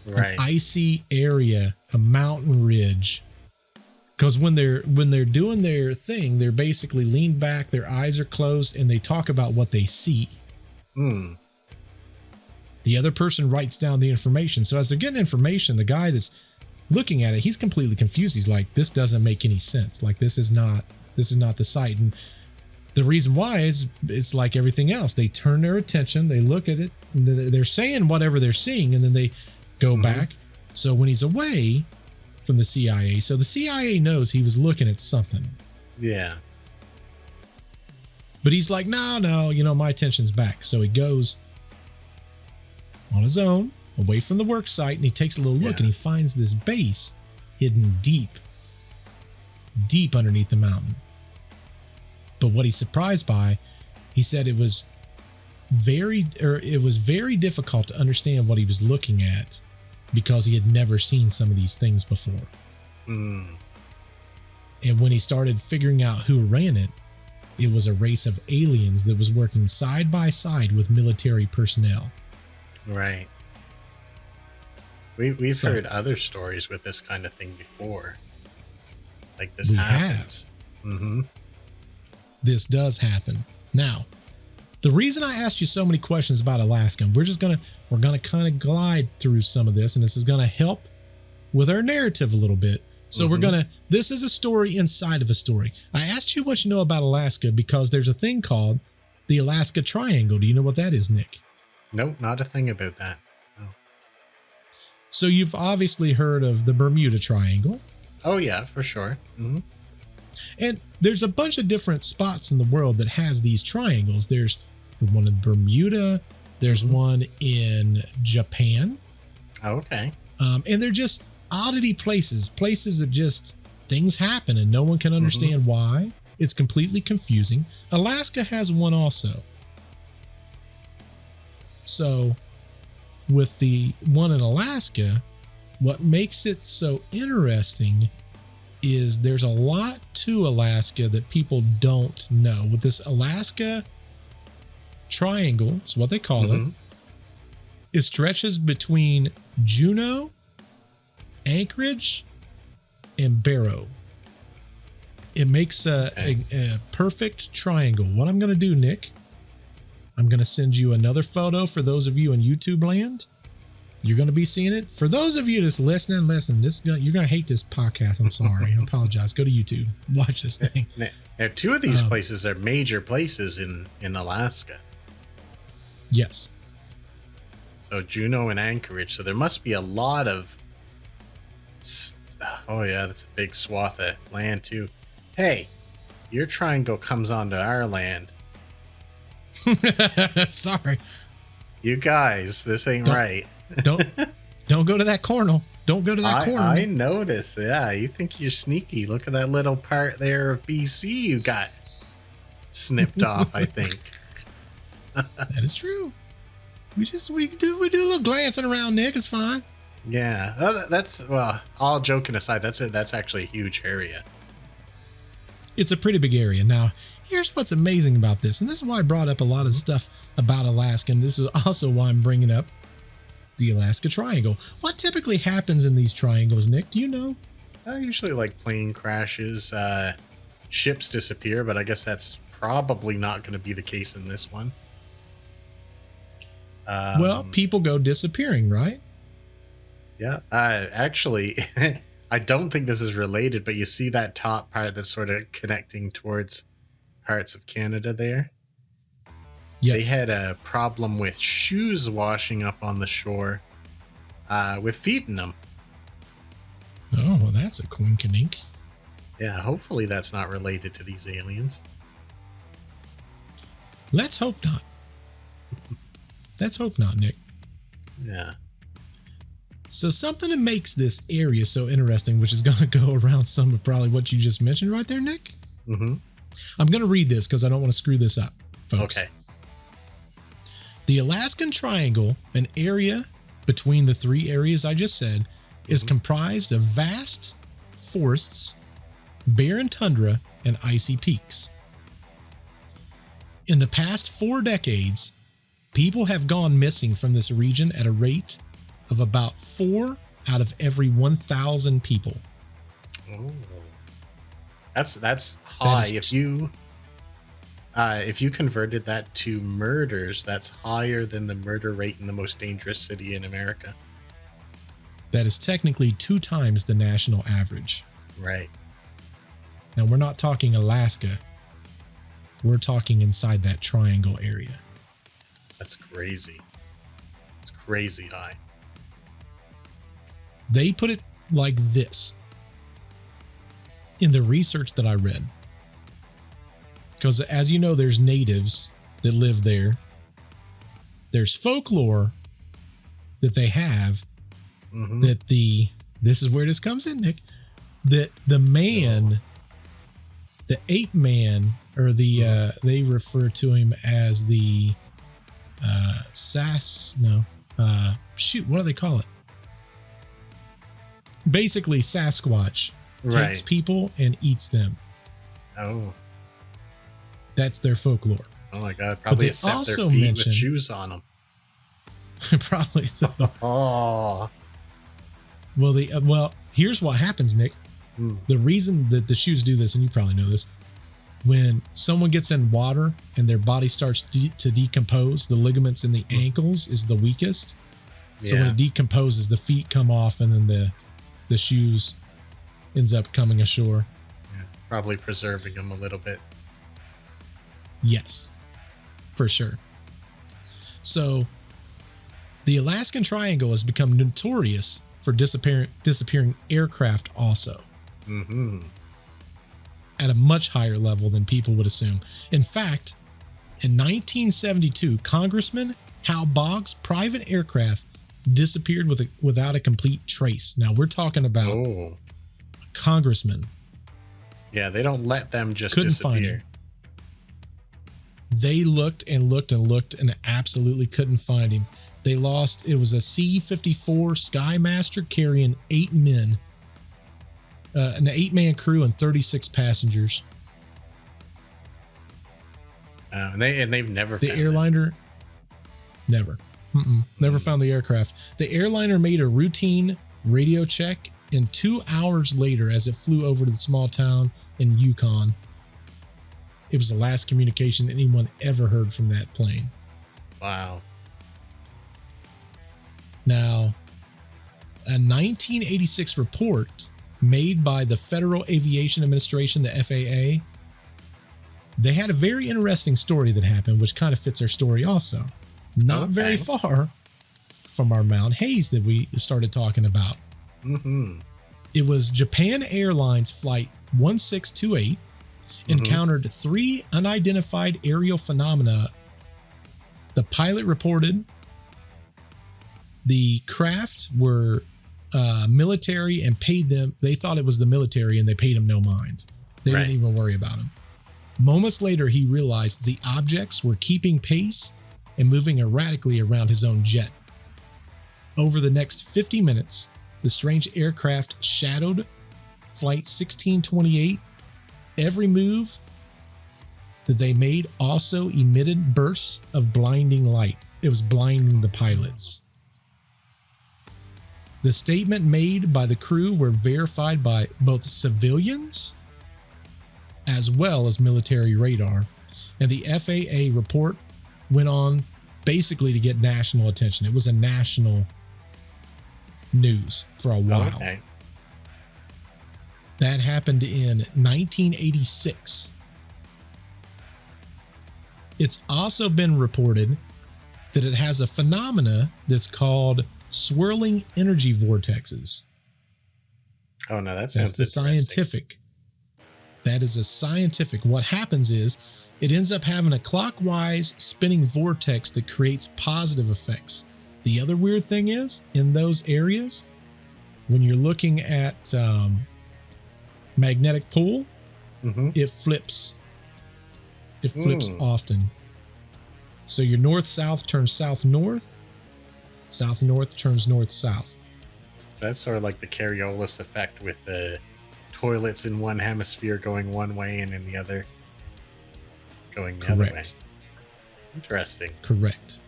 Right. An icy area, a mountain ridge. Because when they're doing their thing, they're basically leaned back, their eyes are closed, and they talk about what they see. The other person writes down the information. So as they're getting information, the guy that's looking at it, he's completely confused. He's like, this doesn't make any sense. Like, this is not the site. And the reason why is it's like everything else. They turn their attention, they look at it, and they're saying whatever they're seeing, and then they go back. So when he's away from the CIA, so the CIA knows he was looking at something. Yeah. But he's like, no, my attention's back. So he goes on his own, away from the work site, and he takes a little look, Yeah. and he finds this base hidden deep underneath the mountain. But what he's surprised by, he said it was very difficult to understand what he was looking at because he had never seen some of these things before. Mm. And when he started figuring out who ran it, it was a race of aliens that was working side by side with military personnel. Right. We've heard other stories with this kind of thing before. Like this happens. Mm-hmm. This does happen. Now, the reason I asked you so many questions about Alaska, and we're gonna kind of glide through some of this, and this is gonna help with our narrative a little bit. So this is a story inside of a story. I asked you what you know about Alaska because there's a thing called the Alaska Triangle. Do you know what that is, Nick? Nope, not a thing about that. No. So you've obviously heard of the Bermuda Triangle. Oh yeah, for sure. Mm-hmm. And there's a bunch of different spots in the world that has these triangles. There's the one in Bermuda. There's one in Japan. Oh, okay. And they're just oddity places that just things happen and no one can understand why. It's completely confusing. Alaska has one also. So with the one in Alaska, what makes it so interesting is there's a lot to Alaska that people don't know. With this Alaska Triangle, is what they call it. It stretches between Juneau, Anchorage, and Barrow. It makes a perfect triangle. What I'm going to do, Nick, I'm going to send you another photo for those of you in YouTube land. You're going to be seeing it. For those of you that's listening, you're going to hate this podcast. I'm sorry. I apologize. Go to YouTube. Watch this thing. Now, two of these places are major places in Alaska. Yes. So Juneau and Anchorage. So there must be a lot of... Oh yeah, that's a big swath of land too. Hey, your triangle comes onto our land. Sorry. You guys, this ain't right. Don't go to that corner. Don't go to that corner. I noticed. Yeah, you think you're sneaky. Look at that little part there of BC you got snipped off, I think. That is true. We do a little glancing around, Nick. It's fine. Yeah, all joking aside, that's actually a huge area. It's a pretty big area. Now, here's what's amazing about this, and this is why I brought up a lot of stuff about Alaska, and this is also why I'm bringing up the Alaska Triangle. What typically happens in these triangles, Nick? Do you know? Usually like plane crashes, ships disappear, but I guess that's probably not going to be the case in this one. Well, people go disappearing, right? Yeah, actually, I don't think this is related, but you see that top part that's sort of connecting towards parts of Canada there? Yes. They had a problem with shoes washing up on the shore with feet in them. Oh, well, that's a coinkydink. Yeah, hopefully that's not related to these aliens. Let's hope not. Let's hope not, Nick. Yeah. So something that makes this area so interesting, which is going to go around some of probably what you just mentioned right there, Nick. Mm-hmm. I'm going to read this because I don't want to screw this up, folks. Okay. The Alaskan Triangle, an area between the three areas I just said, is comprised of vast forests, barren tundra, and icy peaks. In the past 4 decades, people have gone missing from this region at a rate of about 4 out of every 1,000 people. Oh. That's high. If you converted that to murders, that's higher than the murder rate in the most dangerous city in America. That is technically 2 times the national average. Right. Now, we're not talking Alaska. We're talking inside that triangle area. That's crazy. It's crazy high. They put it like this in the research that I read. Because as you know, there's natives that live there. There's folklore, that they have that this is where this comes in, Nick, that the man, the ape man, or the they refer to him as the what do they call it? Basically Sasquatch takes people and eats them. Oh, that's their folklore. Oh my god, probably accept their feet with shoes on them. Probably so. Oh. Well, here's what happens, Nick. The reason that the shoes do this, and you probably know this, when someone gets in water and their body starts to decompose, the ligaments in the ankles is the weakest. So when it decomposes, the feet come off, and then the shoes ends up coming ashore. Yeah, probably preserving them a little bit. Yes, for sure. So the Alaskan Triangle has become notorious for disappearing aircraft also. At a much higher level than people would assume. In fact, in 1972, Congressman Hal Boggs' private aircraft disappeared without a complete trace. Now we're talking about a congressman. Yeah, they don't let them just couldn't disappear. Find him. They looked and looked and looked and absolutely couldn't find him. They lost, it was a C-54 Skymaster carrying 8 men, an 8-man crew and 36 passengers. And they've never the found airliner. Never. Never found the aircraft. The airliner made a routine radio check, and 2 hours later, as it flew over to the small town in Yukon, it was the last communication anyone ever heard from that plane. Wow. Now, a 1986 report made by the Federal Aviation Administration, the FAA, they had a very interesting story that happened, which kind of fits our story also. Not very far from our Mount Hayes that we started talking about. It was Japan Airlines Flight 1628 encountered 3 unidentified aerial phenomena. The pilot reported the craft were military and paid them. They thought it was the military and they paid him no mind. They didn't even worry about him. Moments later, he realized the objects were keeping pace and moving erratically around his own jet. Over the next 50 minutes, the strange aircraft shadowed Flight 1628. Every move that they made also emitted bursts of blinding light. It was blinding the pilots. The statement made by the crew were verified by both civilians as well as military radar, and the FAA report went on basically to get national attention. It was a national news for a while. Okay. That happened in 1986. It's also been reported that it has a phenomena that's called swirling energy vortexes. Oh no, that sounds the scientific. That is a scientific. What happens is it ends up having a clockwise spinning vortex that creates positive effects. The other weird thing is, in those areas, when you're looking at magnetic pull, it flips. It flips often. So your north-south turns south-north, south-north turns north-south. That's sort of like the Coriolis effect with the toilets in one hemisphere going one way and in the other going the other way. Interesting. Correct.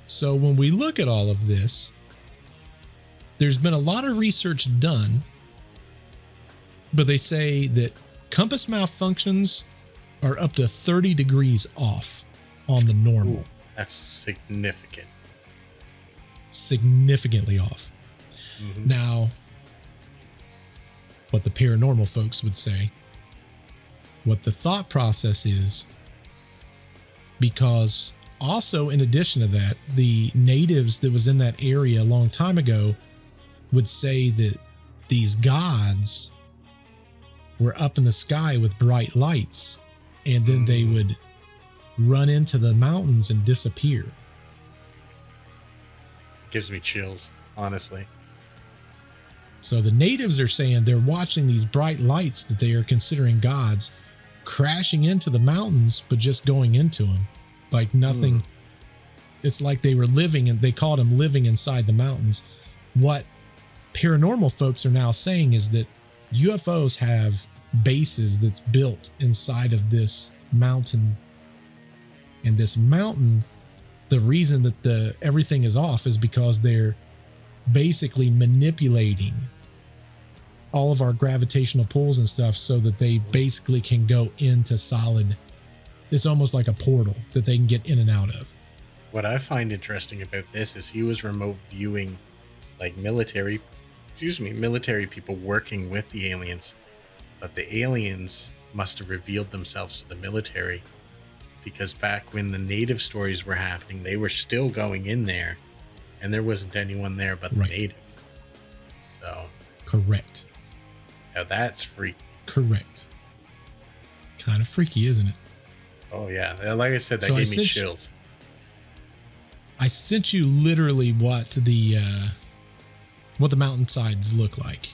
So when we look at all of this, there's been a lot of research done, but they say that compass malfunctions are up to 30 degrees off on the normal. Ooh, that's significant. Significantly off. Now, what the paranormal folks would say, what the thought process is, because also in addition to that, the natives that was in that area a long time ago would say that these gods were up in the sky with bright lights, and then they would run into the mountains and disappear. Gives me chills, honestly. So the natives are saying they're watching these bright lights that they are considering gods crashing into the mountains, but just going into them like nothing. It's like they were living, and they called them living inside the mountains. What paranormal folks are now saying is that UFOs have bases that's built inside of this mountain, and this mountain, the reason that everything is off is because they're basically manipulating all of our gravitational pulls and stuff so that they basically can go into solid. It's almost like a portal that they can get in and out of. What I find interesting about this is he was remote viewing like military people working with the aliens, but the aliens must have revealed themselves to the military, because back when the native stories were happening, they were still going in there and there wasn't anyone there but the natives. So correct. Now that's freaky. Correct. Kind of freaky, isn't it? Oh yeah. Like I said, that gave me chills. I sent you literally what the mountainsides look like.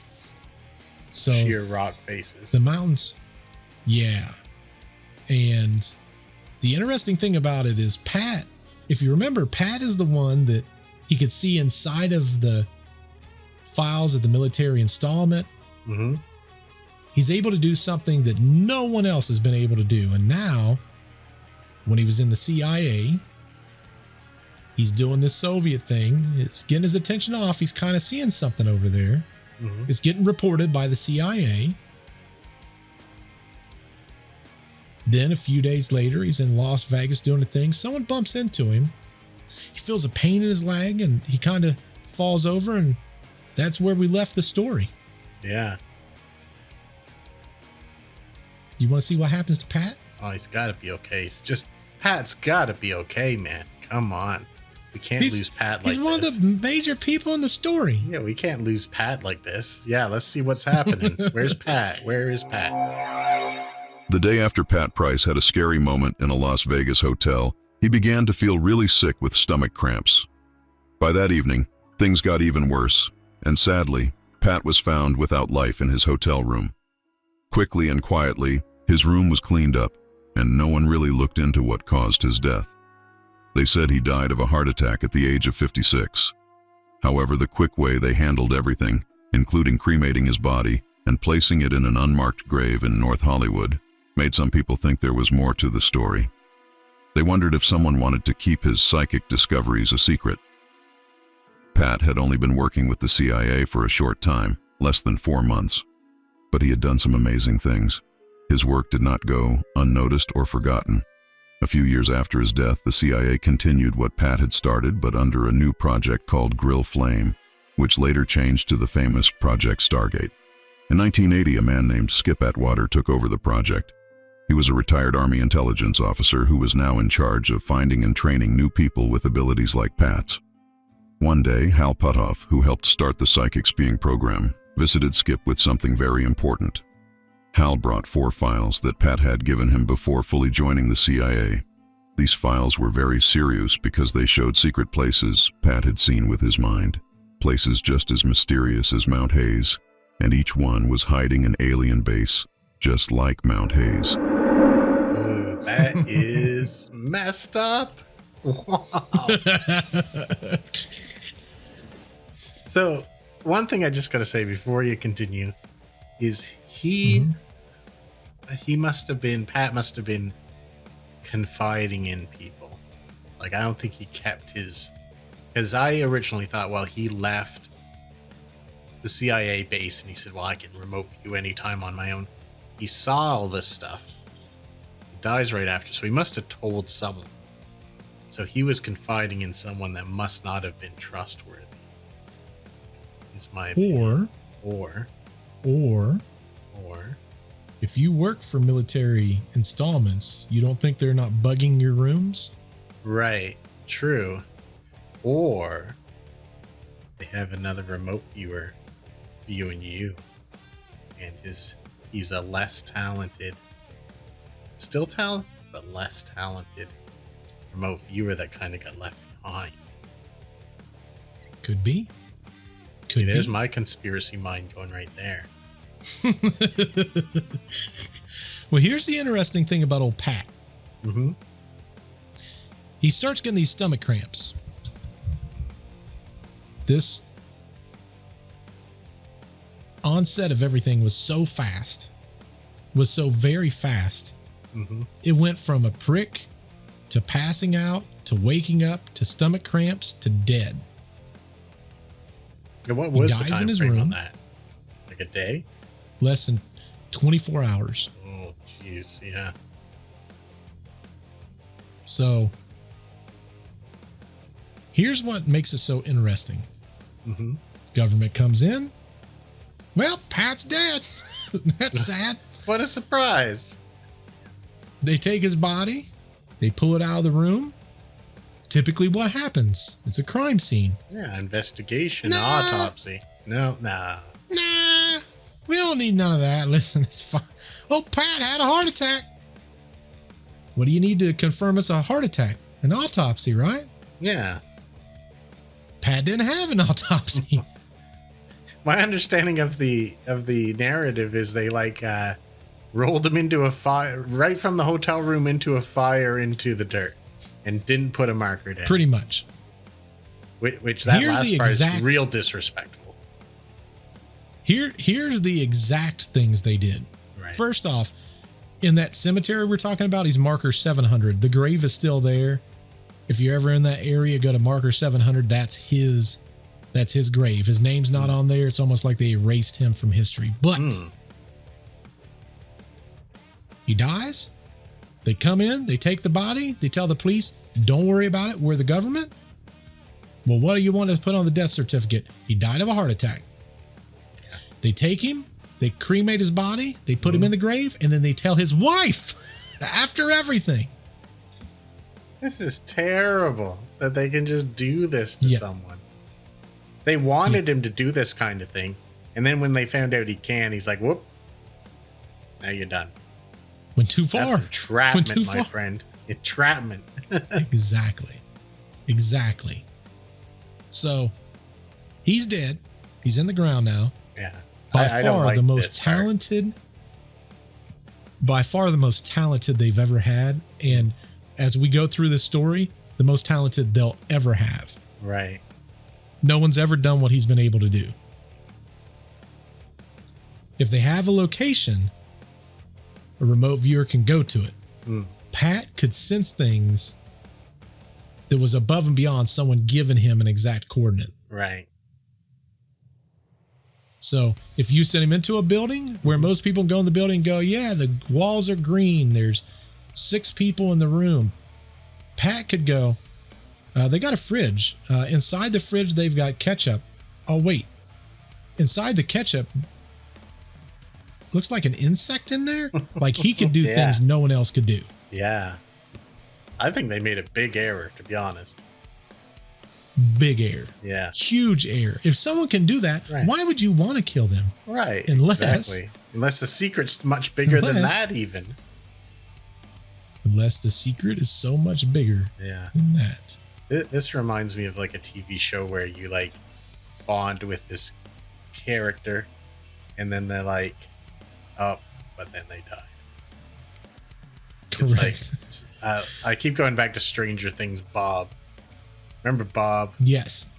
So sheer rock faces. The mountains. Yeah. And the interesting thing about it is Pat, if you remember, Pat is the one that he could see inside of the files of the military installment. Mm-hmm. He's able to do something that no one else has been able to do. And now, when he was in the CIA, he's doing this Soviet thing. It's getting his attention off. He's kind of seeing something over there. Mm-hmm. It's getting reported by the CIA. Then a few days later, he's in Las Vegas doing a thing. Someone bumps into him. He feels a pain in his leg and he kind of falls over, and that's where we left the story. Yeah. You want to see what happens to Pat? Oh, he's got to be okay. Pat's got to be okay, man. Come on. We can't lose Pat like this. He's one of the major people in the story. Yeah, we can't lose Pat like this. Yeah, let's see what's happening. Where's Pat? Where is Pat? The day after Pat Price had a scary moment in a Las Vegas hotel, he began to feel really sick with stomach cramps. By that evening, things got even worse, and sadly, Pat was found without life in his hotel room. Quickly and quietly, his room was cleaned up, and no one really looked into what caused his death. They said he died of a heart attack at the age of 56. However, the quick way they handled everything, including cremating his body and placing it in an unmarked grave in North Hollywood, made some people think there was more to the story. They wondered if someone wanted to keep his psychic discoveries a secret. Pat had only been working with the CIA for a short time, less than 4 months, but he had done some amazing things. His work did not go unnoticed or forgotten. A few years after his death, the CIA continued what Pat had started, but under a new project called Grill Flame, which later changed to the famous Project Stargate. In 1980, a man named Skip Atwater took over the project. He was a retired Army intelligence officer who was now in charge of finding and training new people with abilities like Pat's. One day, Hal Puthoff, who helped start the psychic spying program, visited Skip with something very important. Hal brought 4 files that Pat had given him before fully joining the CIA. These files were very serious because they showed secret places Pat had seen with his mind, places just as mysterious as Mount Hayes, and each one was hiding an alien base, just like Mount Hayes. Ooh, that is messed up. Wow. So, one thing I just got to say before you continue is Pat must have been confiding in people. Like, I don't think he kept his, because I originally thought, well, he left the CIA base and he said, well, I can remote view anytime on my own. He saw all this stuff. He dies right after, so he must have told someone. So he was confiding in someone that must not have been trustworthy. It's my opinion. Or if you work for military installments, you don't think they're not bugging your rooms? Right. True. Or they have another remote viewer viewing you. And he's a less talented, still talented, but less talented remote viewer that kind of got left behind. Could be. Could There's my conspiracy mind going right there. Well, here's the interesting thing about old Pat. Mm-hmm. He starts getting these stomach cramps. This onset of everything was so fast, was so very fast. Mm-hmm. It went from a prick to passing out to waking up to stomach cramps to dead. And what was the dies time in his frame room. on that? Like a day? Less than 24 hours. Oh, jeez, yeah. So here's what makes it so interesting. Mm-hmm. Government comes in. Well, Pat's dead. That's sad. What a surprise. They take his body. They pull it out of the room. Typically what happens? It's a crime scene. Yeah, investigation, autopsy. No, nah. Nah, we don't need none of that. Listen, it's fine. Oh, Pat had a heart attack. What do you need to confirm it's a heart attack? An autopsy, right? Yeah. Pat didn't have an autopsy. My understanding of the narrative is they rolled him into a fire right from the hotel room into a fire into the dirt and didn't put a marker down. Pretty much. Which that Here's last part is real disrespectful. Here's the exact things they did. Right. First off, in that cemetery we're talking about, he's marker 700. The grave is still there. If you're ever in that area, go to marker 700. That's his grave. His name's not on there. It's almost like they erased him from history. But he dies. They come in, they take the body, they tell the police, don't worry about it, we're the government. Well, what do you want to put on the death certificate? He died of a heart attack. Yeah. They take him, they cremate his body, they put him in the grave, and then they tell his wife after everything. This is terrible that they can just do this to someone. They wanted him to do this kind of thing, and then when they found out he can, he's like, whoop, now you're done. Went too far. That's entrapment, my friend. Entrapment. Exactly. So he's dead. He's in the ground now. Yeah. By far the most talented they've ever had. And as we go through this story, the most talented they'll ever have. Right. No one's ever done what he's been able to do. If they have a location, a remote viewer can go to it. Pat could sense things that was above and beyond someone giving him an exact coordinate. Right. So if you send him into a building where most people go in the building and go, yeah, the walls are green, there's 6 people in the room, Pat could go, they got a fridge. Inside the fridge, they've got ketchup. Oh, wait. Inside the ketchup, looks like an insect in there. Like he could do things no one else could do. Yeah. I think they made a big error, to be honest. Big error. Yeah. Huge error. If someone can do that, why would you want to kill them? Right. Unless the secret's much bigger than that, even. Unless the secret is so much bigger than that. This reminds me of like a TV show where you like bond with this character and then they're like, oh, but then they died. Correct. It's like, I keep going back to Stranger Things, Bob. Remember Bob? Yes.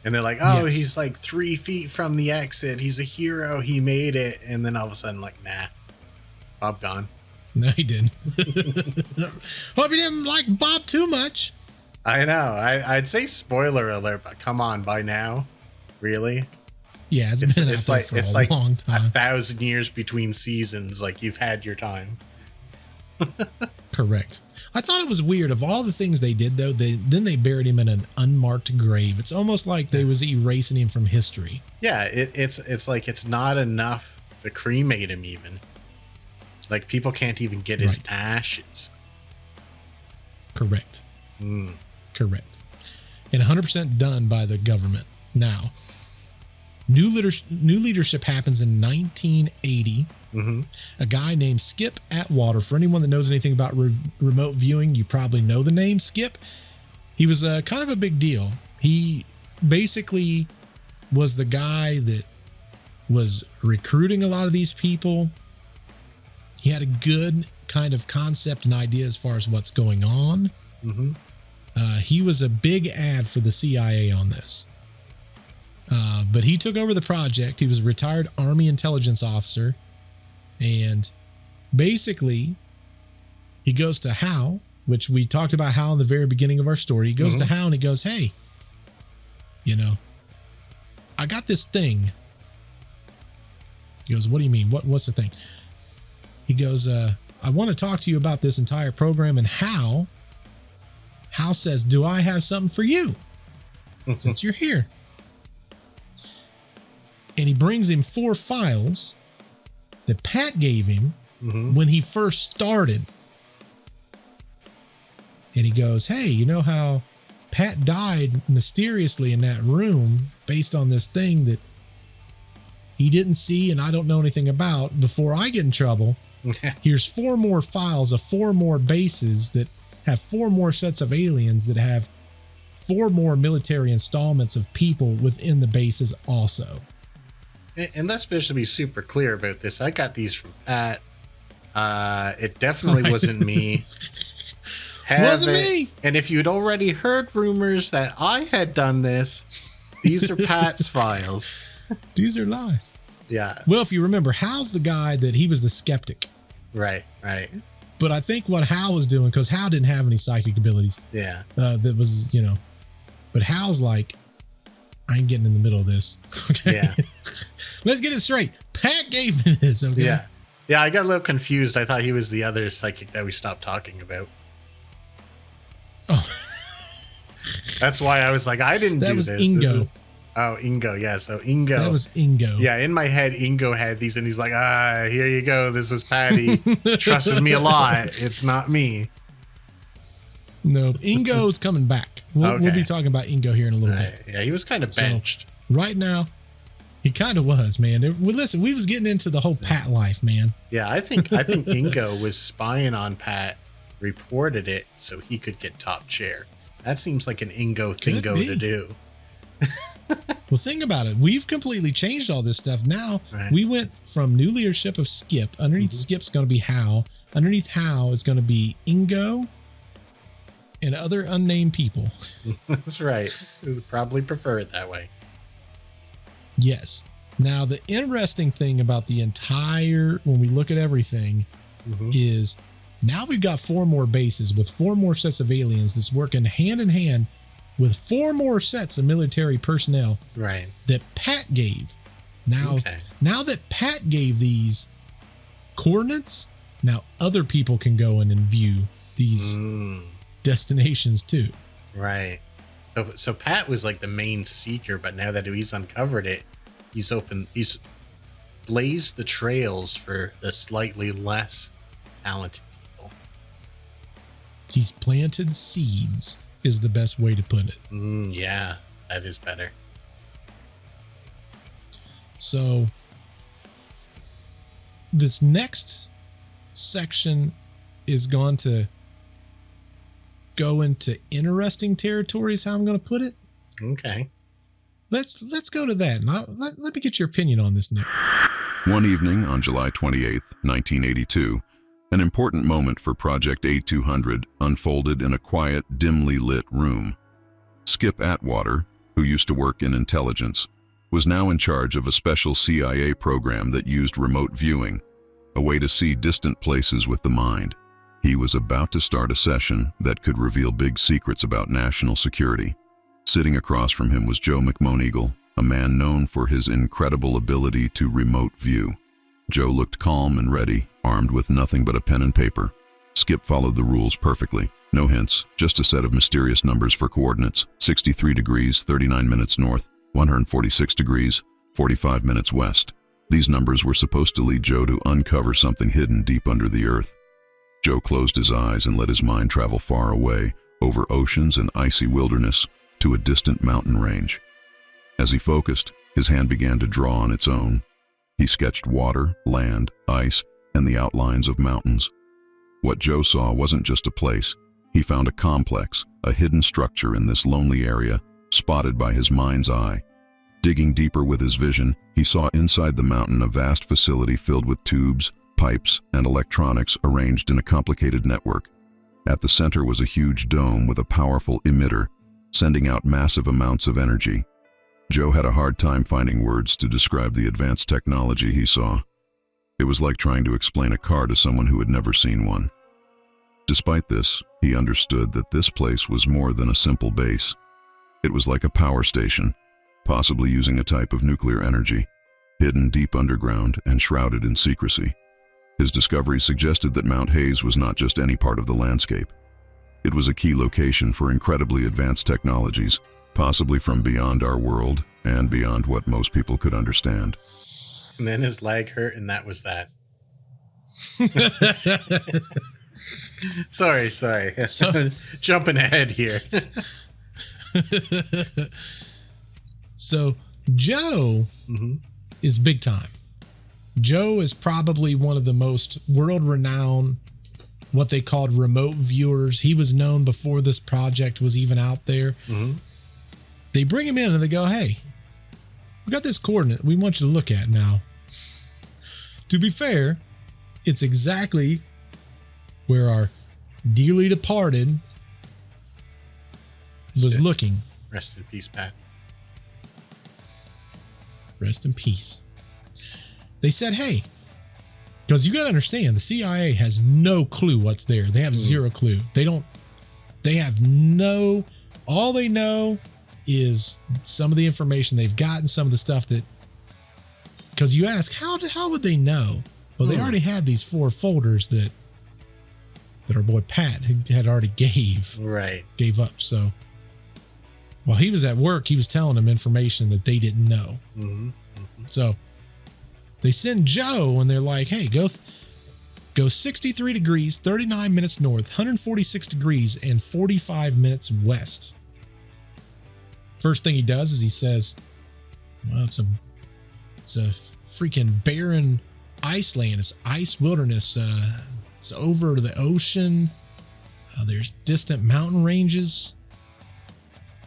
And they're like, oh, he's like 3 feet from the exit. He's a hero. He made it. And then all of a sudden, like, nah, Bob gone. No, he didn't. Hope you didn't like Bob too much. I know. I'd say spoiler alert, but come on, by now, really? Yeah, it's been out there for a long time. 1,000 years between seasons. Like you've had your time. Correct. I thought it was weird. Of all the things they did, though, then they buried him in an unmarked grave. It's almost like they was erasing him from history. Yeah, it's like it's not enough to cremate him even. Like people can't even get his ashes. Correct. Correct. And 100% done by the government. Now, new leadership happens in 1980. A guy named Skip Atwater. For anyone that knows anything about remote viewing, you probably know the name Skip. He was kind of a big deal. He basically was the guy that was recruiting a lot of these people. He had a good kind of concept and idea as far as what's going on. Mm-hmm. He was a big ad for the CIA on this. But he took over the project. He was a retired Army intelligence officer. And basically, he goes to Hal, which we talked about Hal in the very beginning of our story. He goes to Hal and he goes, hey, you know, I got this thing. He goes, what do you mean? What's the thing? He goes, I want to talk to you about this entire program. And Hal says, do I have something for you since you're here? And he brings him 4 files that Pat gave him when he first started. And he goes, hey, you know how Pat died mysteriously in that room based on this thing that he didn't see and I don't know anything about before I get in trouble? Here's 4 more files of 4 more bases that have 4 more sets of aliens that have 4 more military installments of people within the bases also. And let's just be super clear about this. I got these from Pat. It definitely wasn't me. Wasn't me. And if you'd already heard rumors that I had done this, these are Pat's files. These are lies. Yeah. Well, if you remember, Hal's the guy that he was the skeptic. Right. But I think what Hal was doing, because Hal didn't have any psychic abilities. Yeah. That was, you know, but Hal's like, I ain't getting in the middle of this. Okay. Yeah. Let's get it straight. Pat gave me this. Okay. Yeah. Yeah. I got a little confused. I thought he was the other psychic that we stopped talking about. Oh. That's why I was like, I didn't do this. Ingo. Ingo. Yeah. So Ingo. That was Ingo. Yeah. In my head, Ingo had these and he's like, here you go. This was Patty. Trusted me a lot. It's not me. No, Ingo's coming back. We'll be talking about Ingo here in a little bit. Yeah, he was kind of benched. So, right now, he kind of was, man. Listen, we was getting into the whole Pat life, man. Yeah, I think Ingo was spying on Pat, reported it so he could get top chair. That seems like an Ingo thingo to do. Well, think about it. We've completely changed all this stuff. Now, we went from new leadership of Skip. Underneath Skip's going to be Hal. Underneath Hal is going to be Ingo and other unnamed people. That's right. We'd probably prefer it that way. Yes. Now, the interesting thing about the entire, when we look at everything, is now we've got 4 more bases with 4 more sets of aliens that's working hand in hand with 4 more sets of military personnel that Pat gave. Now that Pat gave these coordinates, now other people can go in and view these destinations too. Right. So Pat was like the main seeker, but now that he's uncovered it, he's blazed the trails for the slightly less talented people. He's planted seeds is the best way to put it. Yeah, that is better. So this next section is going to go into interesting territories, how I'm going to put it. Okay. Let's go to that. Now, let me get your opinion on this, Nick. One evening on July 28th, 1982, an important moment for Project A200 unfolded in a quiet, dimly lit room. Skip Atwater, who used to work in intelligence, was now in charge of a special CIA program that used remote viewing, a way to see distant places with the mind. He was about to start a session that could reveal big secrets about national security. Sitting across from him was Joe McMoneagle, a man known for his incredible ability to remote view. Joe looked calm and ready, armed with nothing but a pen and paper. Skip followed the rules perfectly. No hints, just a set of mysterious numbers for coordinates: 63 degrees, 39 minutes north, 146 degrees, 45 minutes west. These numbers were supposed to lead Joe to uncover something hidden deep under the earth. Joe closed his eyes and let his mind travel far away, over oceans and icy wilderness, to a distant mountain range. As he focused, his hand began to draw on its own. He sketched water, land, ice, and the outlines of mountains. What Joe saw wasn't just a place. He found a complex, a hidden structure in this lonely area, spotted by his mind's eye. Digging deeper with his vision, he saw inside the mountain a vast facility filled with tubes, pipes, and electronics arranged in a complicated network. At the center was a huge dome with a powerful emitter, sending out massive amounts of energy. Joe had a hard time finding words to describe the advanced technology he saw. It was like trying to explain a car to someone who had never seen one. Despite this, he understood that this place was more than a simple base. It was like a power station, possibly using a type of nuclear energy, hidden deep underground and shrouded in secrecy. His discoveries suggested that Mount Hayes was not just any part of the landscape. It was a key location for incredibly advanced technologies, possibly from beyond our world and beyond what most people could understand. And then his leg hurt, and that was that. Sorry. So, jumping ahead here. So Joe is big time. Joe is probably one of the most world-renowned, what they called remote viewers. He was known before this project was even out there. They bring him in and they go, hey, we got this coordinate we want you to look at now. To be fair, it's exactly where our dearly departed was looking. Rest in peace, Pat. Rest in peace. They said, hey, because you got to understand, the CIA has no clue what's there. They have zero clue. All they know is some of the information they've gotten, some of the stuff that, because you ask, how would they know? Well, they already had these 4 folders that our boy Pat had already gave up. So while he was at work, he was telling them information that they didn't know. So they send Joe and they're like, hey, go 63 degrees, 39 minutes north, 146 degrees, and 45 minutes west. First thing he does is he says, well, it's a freaking barren ice land. It's ice wilderness. It's over the ocean. There's distant mountain ranges.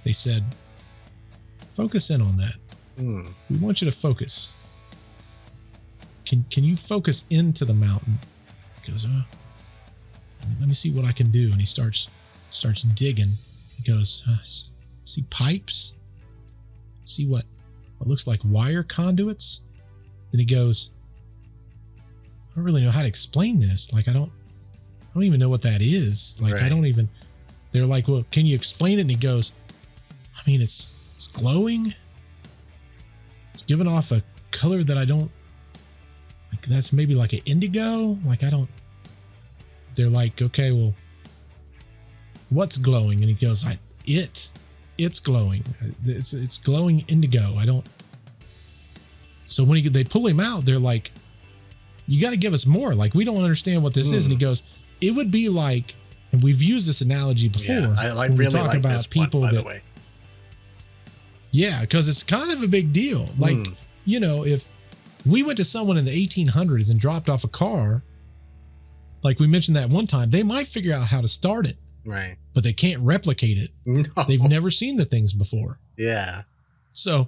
They said, focus in on that. We want you to focus. Can you focus into the mountain? He goes, let me see what I can do. And he starts digging. He goes, see pipes? See what looks like wire conduits? Then he goes, I don't really know how to explain this. Like, I don't even know what that is. Like, right. They're like, well, can you explain it? And he goes, I mean, it's glowing. It's giving off a color that I don't, like, that's maybe like an indigo. Like, they're like, okay, well, what's glowing? And he goes, it's glowing. It's glowing indigo. So when they pull him out, they're like, you got to give us more. Like, we don't understand what this is. And he goes, it would be like, and we've used this analogy before. Yeah, I really like about this people one, by the way. Yeah, because it's kind of a big deal. Like, if we went to someone in the 1800s and dropped off a car, like we mentioned that one time, they might figure out how to start it. Right. But they can't replicate it. No. They've never seen the things before. Yeah. So,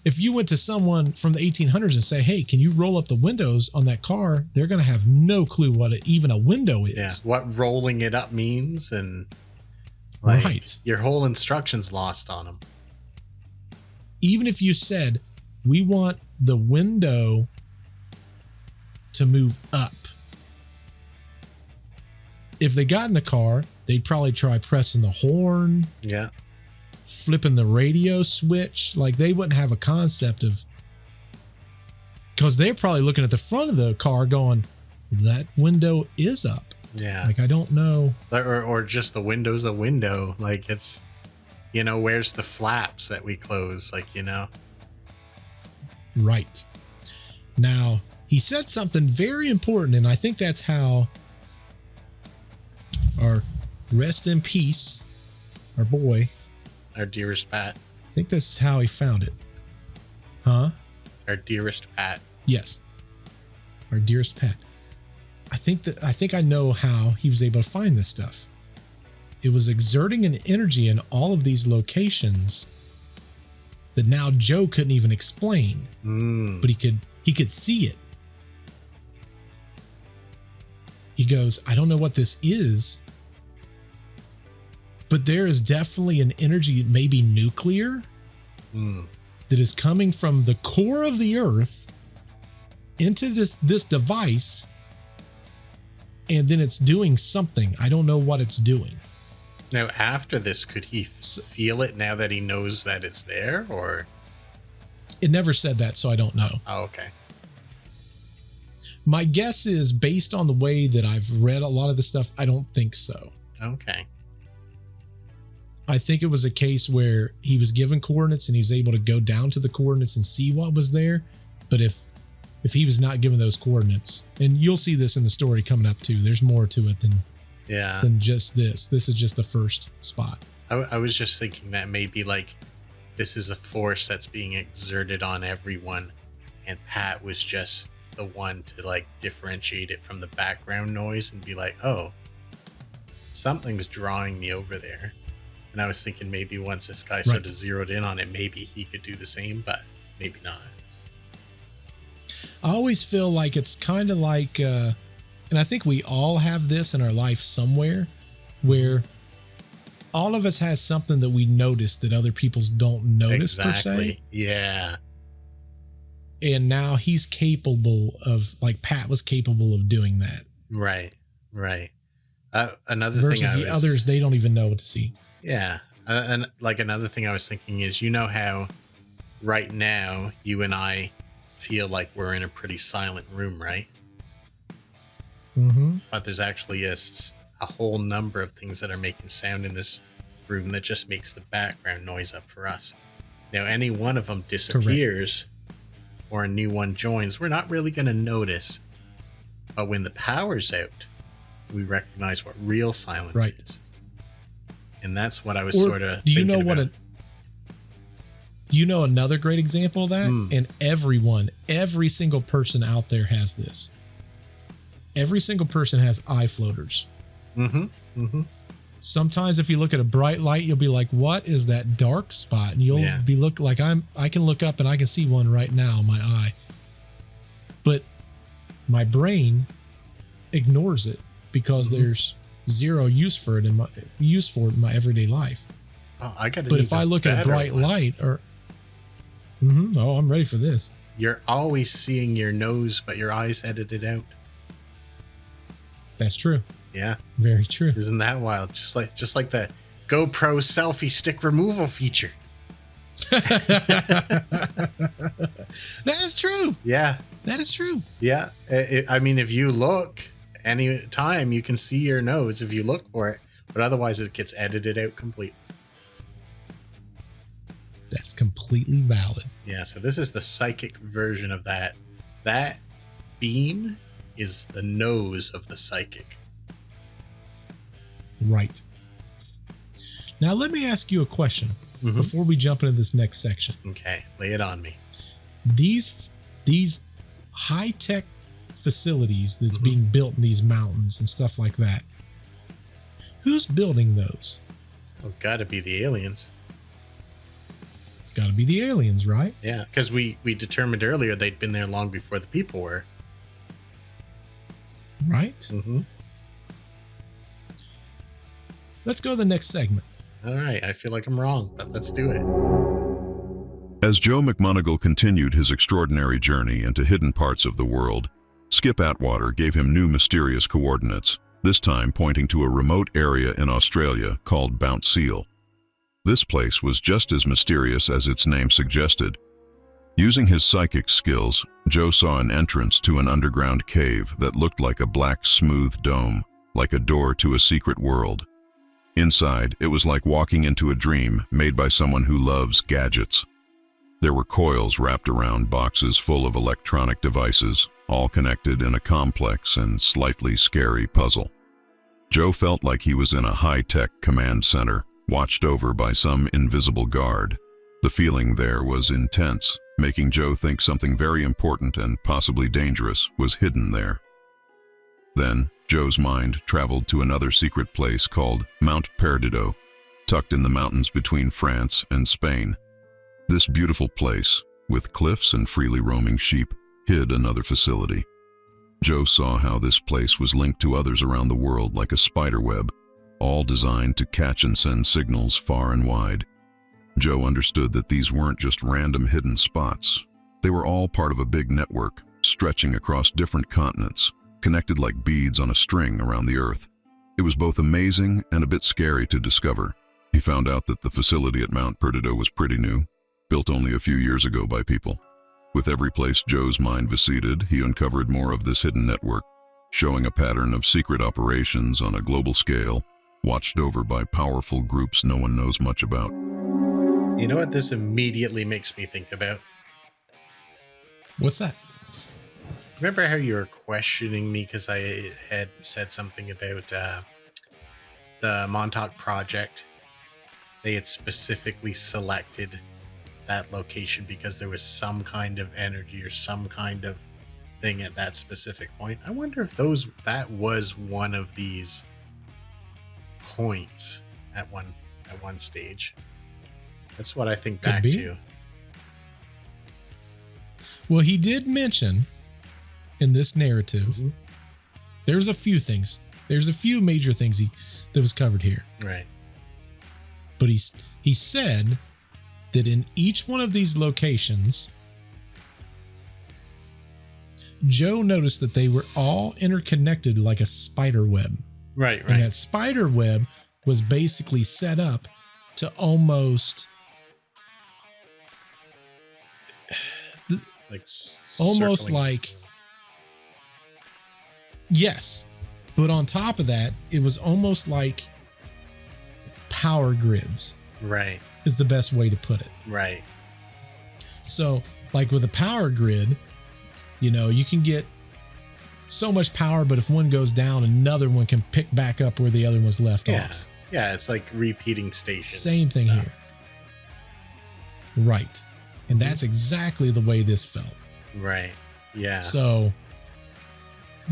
if you went to someone from the 1800s and say, hey, can you roll up the windows on that car? They're going to have no clue what even a window is. Yeah. What rolling it up means. And like, your whole instruction's lost on them. Even if you said, we want the window to move up. If they got in the car, they'd probably try pressing the horn. Yeah. Flipping the radio switch. Like, they wouldn't have a concept of, because they're probably looking at the front of the car going, that window is up. Yeah. Like, I don't know. Or just the window's a window. Like, it's, where's the flaps that we close? Like, Right. Now, he said something very important, and I think that's how our rest in peace, our boy, our dearest Pat. I think this is how he found it. Huh? Our dearest Pat. Yes. Our dearest Pat. I think I know how he was able to find this stuff. It was exerting an energy in all of these locations that now Joe couldn't even explain, but he could see it. He goes, I don't know what this is, but there is definitely an energy, maybe nuclear, that is coming from the core of the Earth into this device, and then it's doing something. I don't know what it's doing. Now, after this, could he feel it now that he knows that it's there, or? It never said that, so I don't know. Oh, okay. My guess is, based on the way that I've read a lot of the stuff, I don't think so. Okay. I think it was a case where he was given coordinates and he was able to go down to the coordinates and see what was there. But if he was not given those coordinates, and you'll see this in the story coming up too, there's more to it than just this. This is just the first spot. I was just thinking that maybe like this is a force that's being exerted on everyone, and Pat was just the one to like differentiate it from the background noise and be like, oh, something's drawing me over there. And I was thinking maybe once this guy sort of zeroed in on it, maybe he could do the same, but maybe not. I always feel like it's kind of like, and I think we all have this in our life somewhere, where all of us has something that we notice that other people don't notice per se. Yeah. And now he's capable of, like Pat was capable of doing that. Right. Another versus thing the others, they don't even know what to see. Yeah. And like another thing I was thinking is, you know how right now you and I feel like we're in a pretty silent room, right? Mm-hmm. But there's actually a whole number of things that are making sound in this room that just makes the background noise up for us. Now, any one of them disappears or a new one joins, we're not really going to notice. But when the power's out, we recognize what real silence is. And that's what I was sort of thinking about. Do you know another great example of that? And every single person out there has this. Every single person has eye floaters. Sometimes if you look at a bright light, you'll be like, what is that dark spot? And you'll be like I can look up and I can see one right now in my eye. But my brain ignores it because there's zero use for it in my everyday life. Oh, I got. But if I look at a bright light, or oh, I'm ready for this. You're always seeing your nose, but your eyes edited out. That's true. Yeah, very true. Isn't that wild? Just like the GoPro selfie stick removal feature. That is true. Yeah, that is true. Yeah, I mean, if you look any time, you can see your nose if you look for it, but otherwise it gets edited out completely. That's completely valid. Yeah, so this is the psychic version of that. That beam is the nose of the psychic. Right. Now let me ask you a question before we jump into this next section. Okay, lay it on me. These high-tech facilities that's being built in these mountains and stuff like that, who's building those? Oh, gotta be the aliens. It's gotta be the aliens, right? Yeah, because we determined earlier they'd been there long before the people were. Right? Let's go to the next segment. All right, I feel like I'm wrong, but let's do it. As Joe McMoneagle continued his extraordinary journey into hidden parts of the world, Skip Atwater gave him new mysterious coordinates, this time pointing to a remote area in Australia called Bounce Seal. This place was just as mysterious as its name suggested. Using his psychic skills, Joe saw an entrance to an underground cave that looked like a black, smooth dome, like a door to a secret world. Inside, it was like walking into a dream made by someone who loves gadgets. There were coils wrapped around boxes full of electronic devices, all connected in a complex and slightly scary puzzle. Joe felt like he was in a high-tech command center, watched over by some invisible guard. The feeling there was intense, making Joe think something very important and possibly dangerous was hidden there. Then, Joe's mind traveled to another secret place called Mount Perdido, tucked in the mountains between France and Spain. This beautiful place, with cliffs and freely roaming sheep, hid another facility. Joe saw how this place was linked to others around the world like a spider web, all designed to catch and send signals far and wide. Joe understood that these weren't just random hidden spots. They were all part of a big network, stretching across different continents, connected like beads on a string around the Earth. It was both amazing and a bit scary to discover. He found out that the facility at Mount Perdido was pretty new, built only a few years ago by people. With every place Joe's mind visited, he uncovered more of this hidden network, showing a pattern of secret operations on a global scale, watched over by powerful groups no one knows much about. You know what this immediately makes me think about? What's that? Remember how you were questioning me because I had said something about the Montauk Project? They had specifically selected that location because there was some kind of energy or some kind of thing at that specific point. I wonder if that was one of these points at one stage. That's what I think back to. Well, he did mention in this narrative, there's a few things. There's a few major things that was covered here. Right. But he said that in each one of these locations, Joe noticed that they were all interconnected like a spider web. Right. And that spider web was basically set up to almost like yes, but on top of that, it was almost like power grids. Right. Is the best way to put it. Right. So, like with a power grid, you can get so much power, but if one goes down, another one can pick back up where the other was left off. Yeah, it's like repeating stations. Same thing here. Right. And that's exactly the way this felt. Right. Yeah. So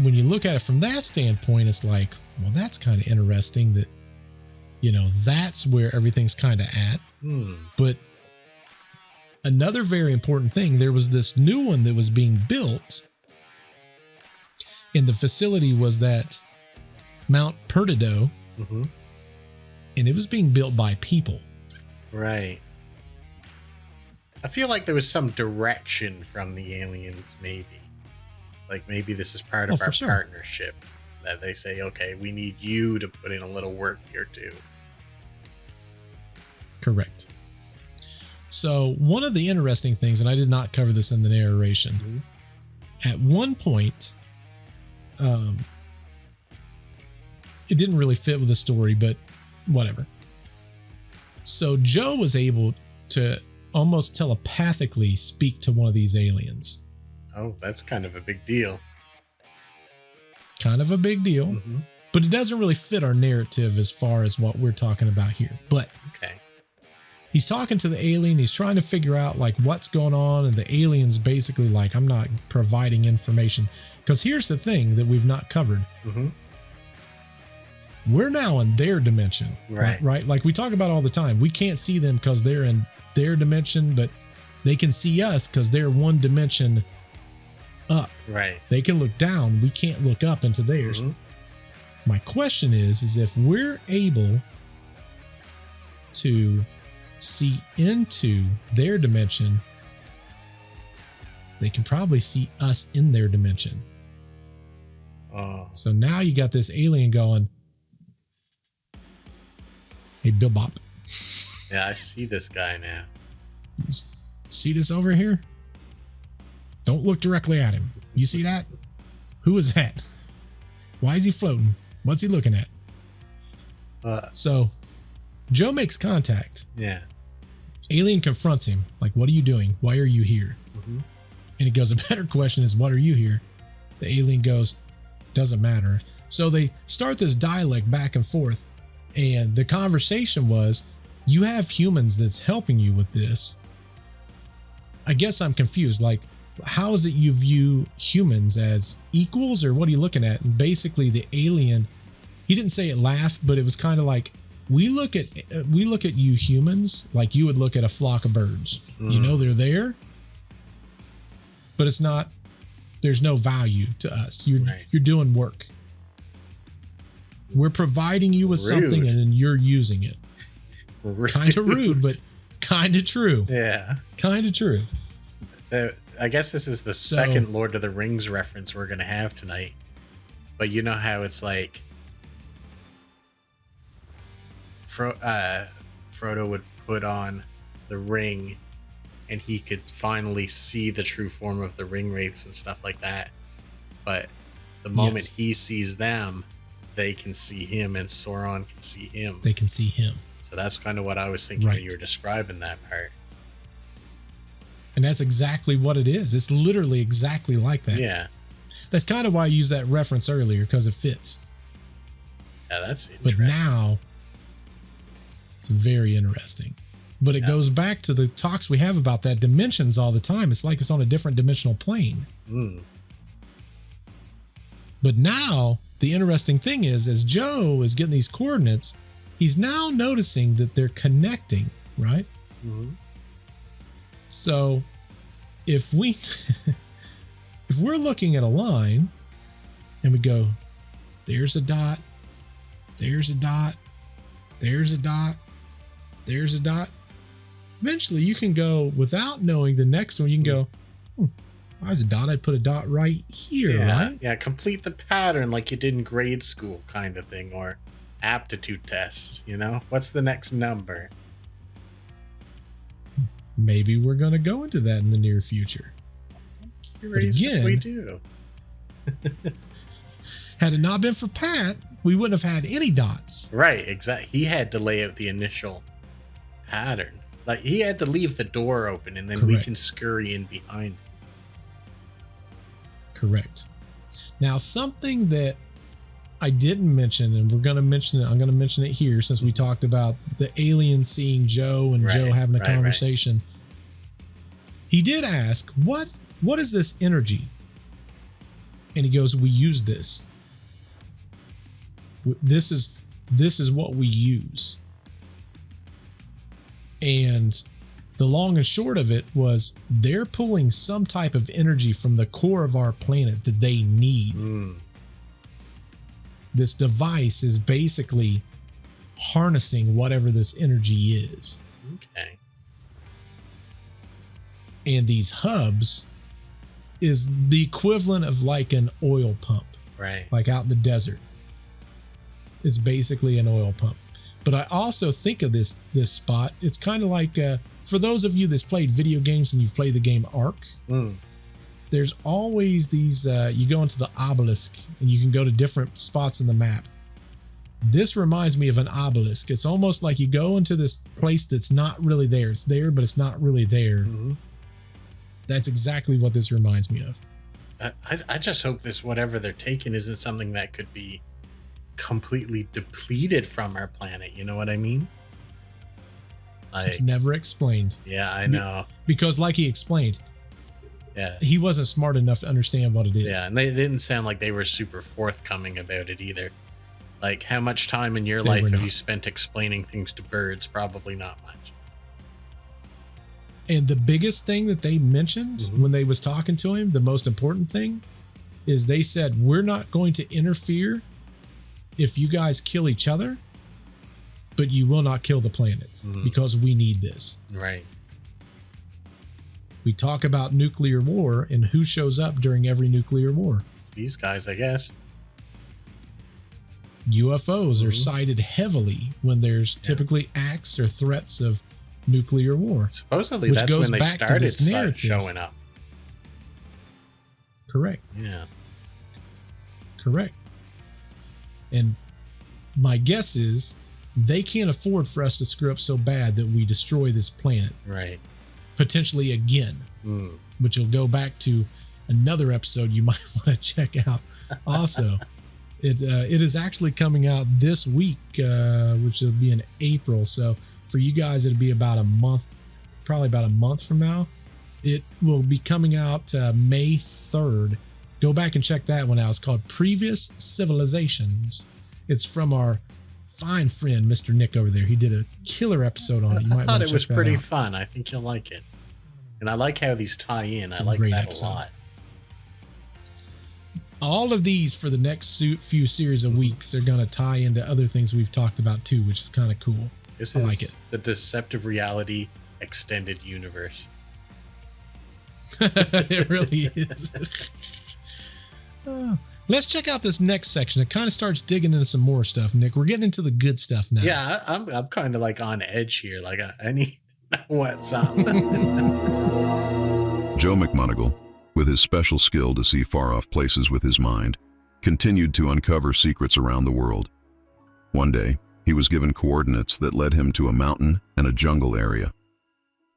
when you look at it from that standpoint, it's like, well, that's kind of interesting that, that's where everything's kind of at. But another very important thing, there was this new one that was being built. And the facility was that Mount Perdido. And it was being built by people. Right. I feel like there was some direction from the aliens, maybe. Like maybe this is part of our partnership. That they say, okay, we need you to put in a little work here too. Correct. So one of the interesting things, and I did not cover this in the narration, at one point, it didn't really fit with the story, but whatever. So Joe was able to almost telepathically speak to one of these aliens. Oh, that's kind of a big deal. Kind of a big deal, but it doesn't really fit our narrative as far as what we're talking about here. But okay. He's talking to the alien. He's trying to figure out like what's going on. And the alien's basically like, I'm not providing information. Because here's the thing that we've not covered. We're now in their dimension. Right. Like we talk about all the time. We can't see them because they're in their dimension, but they can see us because they're one dimension up. Right. They can look down. We can't look up into theirs. My question is if we're able to see into their dimension, they can probably see us in their dimension. So now you got this alien going, hey, Bill Bop. Yeah, I see this guy now. See this over here? Don't look directly at him. You see that? Who is that? Why is he floating? What's he looking at? So Joe makes contact. Yeah. Alien confronts him. Like, what are you doing? Why are you here? And he goes, a better question is, what are you here? The alien goes, doesn't matter. So they start this dialect back and forth. And the conversation was, you have humans that's helping you with this. I guess I'm confused. Like, how is it you view humans as equals, or what are you looking at? And basically the alien, he didn't say it laughed, but it was kind of like, we look at you humans like you would look at a flock of birds. You know they're there, but it's not. There's no value to us. You're doing work. We're providing you with something, and then you're using it. Kind of rude, but kind of true. Yeah, kind of true. I guess this is the second Lord of the Rings reference we're gonna have tonight. But you know how it's like Frodo would put on the ring and he could finally see the true form of the ring wraiths and stuff like that. But the moment he sees them, they can see him, and Sauron can see him. They can see him. So that's kind of what I was thinking when you were describing that part. And that's exactly what it is. It's literally exactly like that. Yeah. That's kind of why I used that reference earlier, because it fits. Yeah, that's interesting. But now, it's very interesting. But it goes back to the talks we have about that dimensions all the time. It's like it's on a different dimensional plane. But now, the interesting thing is, as Joe is getting these coordinates, he's now noticing that they're connecting, right? So, if we're looking at a line and we go, there's a dot, there's a dot, there's a dot, there's a dot. Eventually you can go, without knowing the next one, you can go, if I was a dot, I'd put a dot right here, right? Yeah, complete the pattern like you did in grade school kind of thing, or aptitude tests, you know? What's the next number? Maybe we're going to go into that in the near future. But again, we do. Had it not been for Pat, we wouldn't have had any dots. Right, exactly. He had to lay out the initial pattern. Like, he had to leave the door open, and then we can scurry in behind him. Correct. Now, something that I didn't mention, and we're going to mention it, I'm going to mention it here since we talked about the alien seeing Joe and Joe having a conversation. He did ask, what is this energy? And he goes, we use this. This is what we use. And the long and short of it was they're pulling some type of energy from the core of our planet that they need. This device is basically harnessing whatever this energy is. Okay. And these hubs is the equivalent of like an oil pump. Right. Like out in the desert. It's basically an oil pump. But I also think of this spot, it's kind of like, for those of you that's played video games and you've played the game Ark, there's always these, you go into the obelisk and you can go to different spots in the map. This reminds me of an obelisk. It's almost like you go into this place that's not really there. It's there, but it's not really there. That's exactly what this reminds me of. I just hope this, whatever they're taking, isn't something that could be completely depleted from our planet. You know what I mean? Like, it's never explained. Yeah, I know. Because like he explained, he wasn't smart enough to understand what it is. Yeah, and they didn't sound like they were super forthcoming about it either. Like, how much time in your life have you spent explaining things to birds? Probably not much. And the biggest thing that they mentioned when they was talking to him, the most important thing, is they said, we're not going to interfere if you guys kill each other, but you will not kill the planet because we need this. Right. We talk about nuclear war, and who shows up during every nuclear war? It's these guys, I guess. UFOs are cited heavily when there's typically acts or threats of nuclear war. Supposedly that's when they started showing up. Correct. Yeah. Correct. And my guess is they can't afford for us to screw up so bad that we destroy this planet. Right. Potentially again, which will go back to another episode you might want to check out. Also, it is actually coming out this week, which will be in April. So for you guys, it'll be about a month, probably about a month from now. It will be coming out May 3rd. Go back and check that one out. It's called Previous Civilizations. It's from our fine friend, Mr. Nick over there. He did a killer episode on it. You I might thought want it to was check that pretty out. fun. I think you'll like it. And I like how these tie in. It's I a like great that episode. a lot. All of these for the next few series of weeks are going to tie into other things we've talked about too, which is kind of cool. This I is like it. the Deceptive Reality Extended Universe. It really is. Let's check out this next section. It kind of starts digging into some more stuff, Nick. We're getting into the good stuff now. Yeah, I'm kind of like on edge here. Like I need to know what's up. Joe McMoneagle, with his special skill to see far-off places with his mind, continued to uncover secrets around the world. One day, he was given coordinates that led him to a mountain and a jungle area.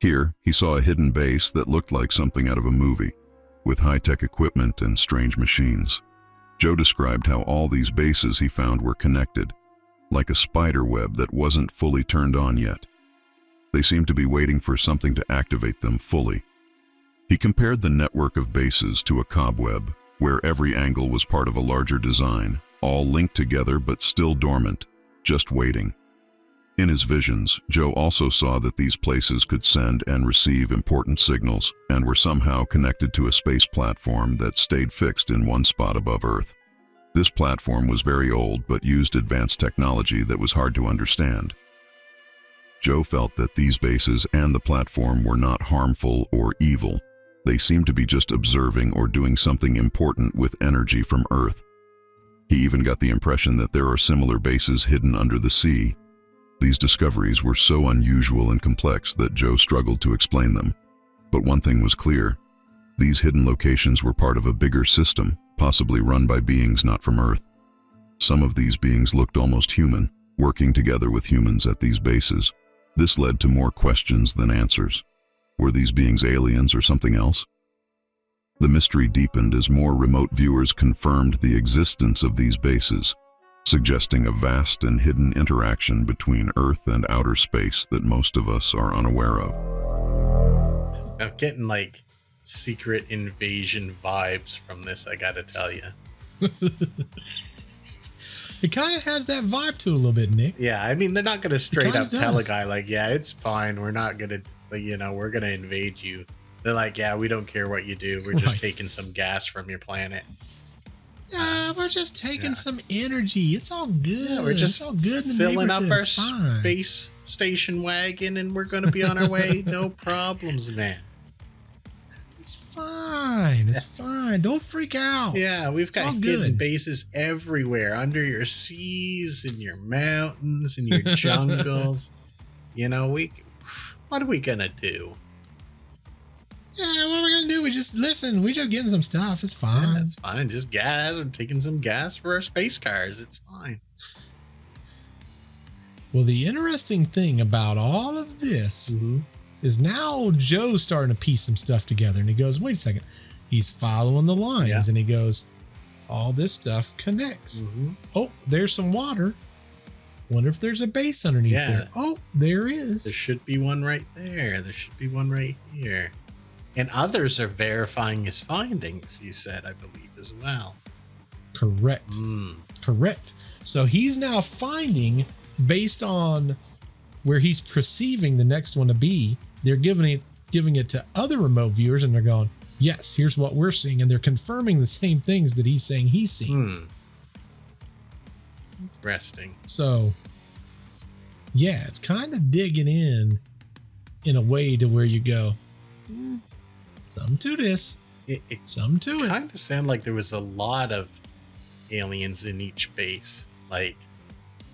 Here, he saw a hidden base that looked like something out of a movie, with high-tech equipment and strange machines. Joe described how all these bases he found were connected, like a spider web that wasn't fully turned on yet. They seemed to be waiting for something to activate them fully. He compared the network of bases to a cobweb, where every angle was part of a larger design, all linked together but still dormant, just waiting. In his visions, Joe also saw that these places could send and receive important signals and were somehow connected to a space platform that stayed fixed in one spot above Earth. This platform was very old but used advanced technology that was hard to understand. Joe felt that these bases and the platform were not harmful or evil. They seemed to be just observing or doing something important with energy from Earth. He even got the impression that there are similar bases hidden under the sea. These discoveries were so unusual and complex that Joe struggled to explain them. But one thing was clear. These hidden locations were part of a bigger system, possibly run by beings not from Earth. Some of these beings looked almost human, working together with humans at these bases. This led to more questions than answers. Were these beings aliens or something else? The mystery deepened as more remote viewers confirmed the existence of these bases, suggesting a vast and hidden interaction between Earth and outer space that most of us are unaware of. I'm getting like secret invasion vibes from this, I gotta tell you. It kind of has that vibe to it a little bit, Nick. Yeah, I mean, they're not gonna straight up tell a does. guy like, yeah, it's fine, we're not gonna, like, you know, we're gonna invade you. They're like, yeah, we don't care what you do, we're just Right. taking some gas from your planet. Yeah, we're just taking some energy. It's all good. Yeah, we're just it's all good in the filling up our It's fine. space station wagon and we're gonna be on our way. No problems, man. It's fine. It's fine. Don't freak out. Yeah, we've It's all got hidden good. bases everywhere, under your seas, in your mountains, in your jungles. You know, what are we gonna do? Yeah, what are we gonna do? We just listen. We just getting some stuff. It's Yeah, fine. it's fine. Just gas. We're taking some gas for our space cars. It's fine. Well, the interesting thing about all of this is now Joe's starting to piece some stuff together, and he goes, "Wait a second." He's following the lines, Yeah. and he goes, "All this stuff connects." Oh, there's some water. Wonder if there's a base underneath Yeah. there. Oh, there is. There should be one right there. There should be one right here. And others are verifying his findings, you said, I believe, as well. Correct. Correct. So he's now finding, based on where he's perceiving the next one to be, they're giving it to other remote viewers, and they're going, yes, here's what we're seeing. And they're confirming the same things that he's saying he's seeing. Interesting. So, yeah, it's kind of digging in a way to where you go, something to this, It something to it. kind of sounded like there was a lot of aliens in each base. Like,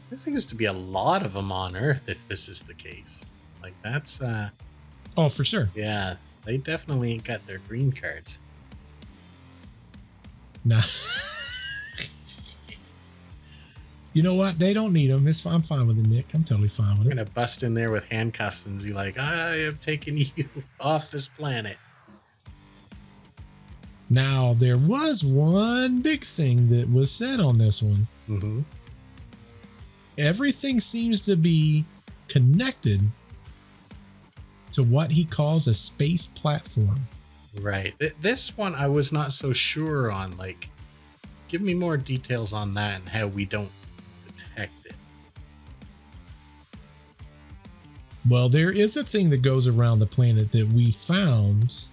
there seems to be a lot of them on Earth if this is the case. Like, that's, Oh, for sure. yeah, they definitely ain't got their green cards. Nah. You know what? They don't need them. I'm fine with it, Nick. I'm totally fine with I'm it. going to bust in there with handcuffs and be like, I am taking you off this planet. Now, there was one big thing that was said on this one. Everything seems to be connected to what he calls a space platform. Right. This one I was not so sure on. Like, give me more details on that and how we don't detect it. Well, there is a thing that goes around the planet that we found,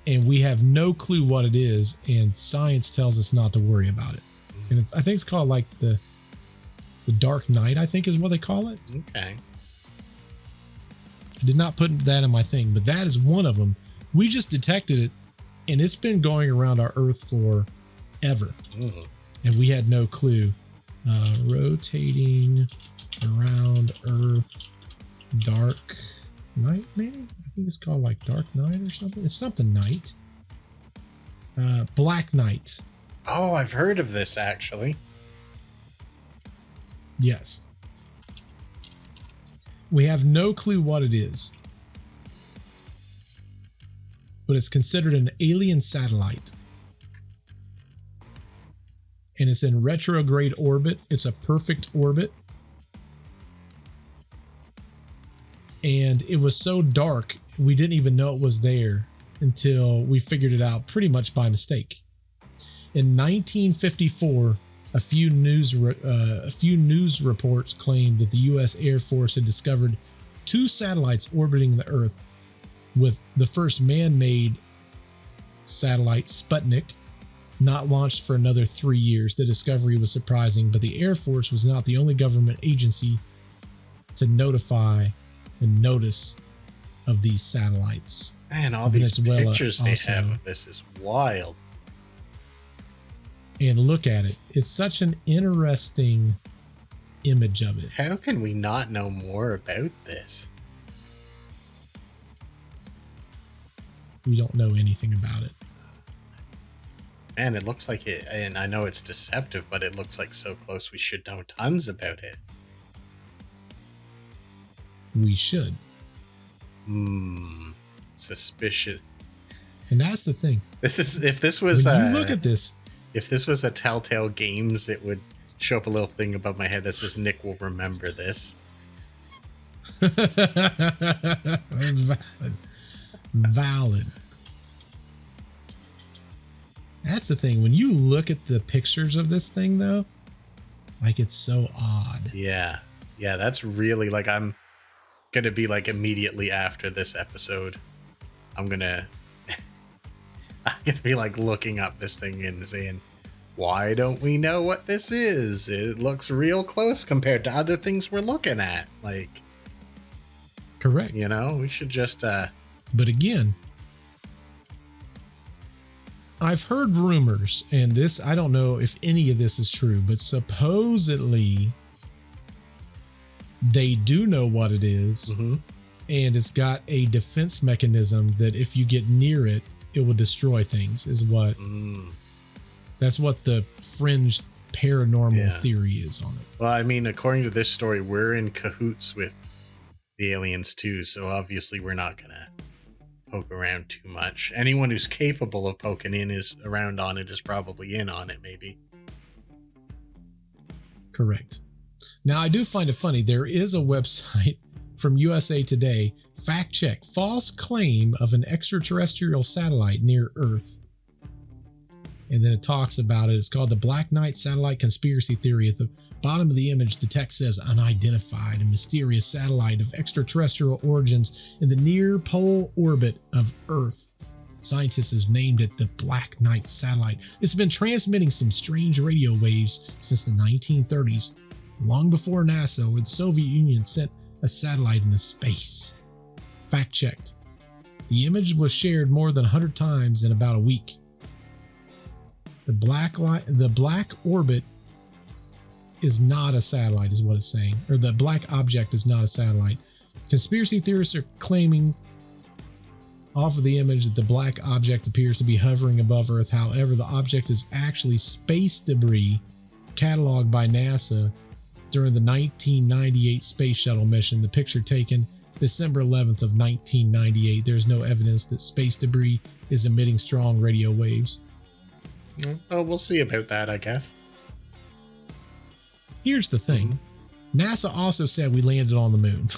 and we have no clue what it is, and science tells us not to worry about it. And I think it's called like the Dark Knight, I think is what they call it. Okay. I did not put that in my thing, but that is one of them. We just detected it, and it's been going around our Earth forever, and we had no clue. Rotating around Earth, Dark Knight, maybe? I think it's called like Dark Knight or something. It's something Knight. Black Knight. Oh, I've heard of this actually. Yes. We have no clue what it is, but it's considered an alien satellite. And it's in retrograde orbit. It's a perfect orbit. And it was so dark, we didn't even know it was there until we figured it out pretty much by mistake. In 1954, a few news reports claimed that the U.S. Air Force had discovered 2 satellites orbiting the Earth, with the first man-made satellite, Sputnik, not launched for another 3 years. The discovery was surprising, but the Air Force was not the only government agency to notify and notice of these satellites. Man, all these pictures they have of this is wild. And look at it. It's such an interesting image of it. How can we not know more about this? We don't know anything about it. Man, it looks like it, and I know it's deceptive, but it looks like so close we should know tons about it. We should. Suspicion. And that's the thing. This is, if this was when you look at this, if this was a Telltale Games, it would show up a little thing above my head that says Nick will remember this. That's valid. Valid. That's the thing. When you look at the pictures of this thing, though, like, it's so odd. Yeah. Yeah, that's really, like, I'm gonna be like immediately after this episode, I'm gonna be like looking up this thing and saying, why don't we know what this is? It looks real close compared to other things we're looking at. Like, correct. You know, we should just but again, I've heard rumors, and this, I don't know if any of this is true, but supposedly they do know what it is, and it's got a defense mechanism that if you get near it, it will destroy things, is what that's what the fringe paranormal theory is on it. Well, I mean, according to this story, we're in cahoots with the aliens too, so obviously we're not gonna poke around too much. Anyone who's capable of poking in is around on it is probably in on it, maybe. Correct. Now, I do find it funny. There is a website from USA Today, fact check, false claim of an extraterrestrial satellite near Earth. And then it talks about it. It's called the Black Knight Satellite Conspiracy Theory. At the bottom of the image, the text says, unidentified and mysterious satellite of extraterrestrial origins in the near pole orbit of Earth. Scientists have named it the Black Knight Satellite. It's been transmitting some strange radio waves since the 1930s, long before NASA or the Soviet Union sent a satellite into space. Fact checked. The image was shared more than 100 times in about a week. The black orbit is not a satellite, is what it's saying. Or the black object is not a satellite. Conspiracy theorists are claiming off of the image that the black object appears to be hovering above Earth. However, the object is actually space debris cataloged by NASA during the 1998 space shuttle mission. The picture taken December 11th of 1998. There's no evidence that space debris is emitting strong radio waves. Well, we'll see about that, I guess. Here's the thing. NASA also said we landed on the moon.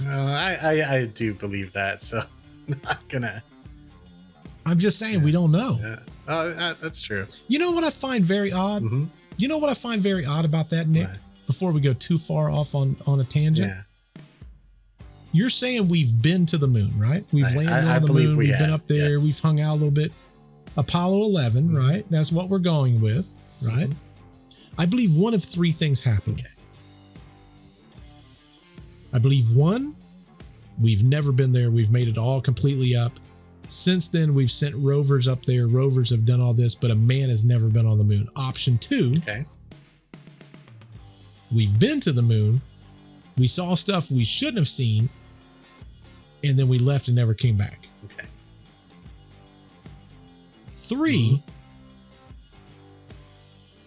I do believe that, so I'm not gonna... I'm just saying, we don't know. Yeah. That's true. You know what I find very odd? You know what I find very odd about that, Nick? What? Before we go too far off on a tangent? Yeah. You're saying we've been to the moon, right? We've landed on the moon. We've been up there. Yes. We've hung out a little bit. Apollo 11, right? That's what we're going with, right? I believe one of three things happened. Okay. I believe one, we've never been there. We've made it all completely up. Since then, we've sent rovers up there. Rovers have done all this, but a man has never been on the moon. Option two, okay. We've been to the moon. We saw stuff we shouldn't have seen, and then we left and never came back. Okay. Three,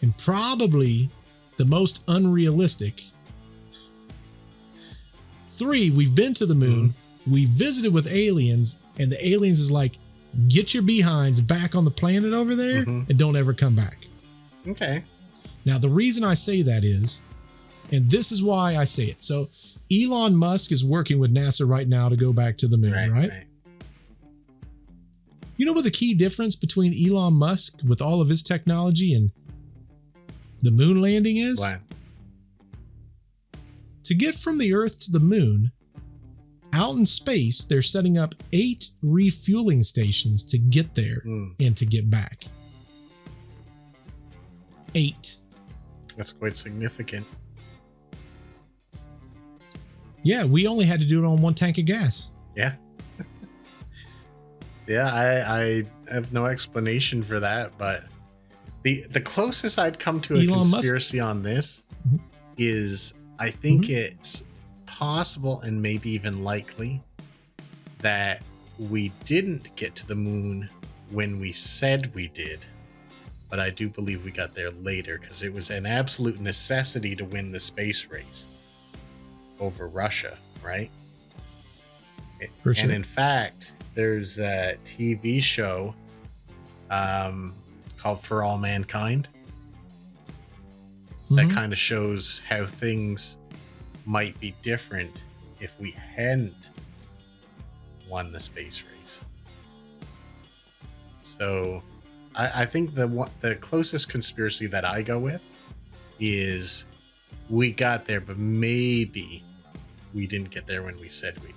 and probably the most unrealistic. Three, we've been to the moon. We visited with aliens, and the aliens is like, get your behinds back on the planet over there and don't ever come back. Okay. Now, the reason I say that is, and this is why I say it. So Elon Musk is working with NASA right now to go back to the moon, right? You know what the key difference between Elon Musk with all of his technology and the moon landing is? What? To get from the Earth to the moon, out in space, they're setting up 8 refueling stations to get there and to get back. 8. That's quite significant. Yeah, we only had to do it on 1 tank of gas. Yeah. Yeah, I have no explanation for that, but the closest I'd come to a conspiracy on this is I think it's possible and maybe even likely that we didn't get to the moon when we said we did, but I do believe we got there later because it was an absolute necessity to win the space race over Russia, right? For sure. And in fact, there's a TV show called For All Mankind that kind of shows how things might be different if we hadn't won the space race. So I think the closest conspiracy that I go with is we got there, but maybe we didn't get there when we said we did.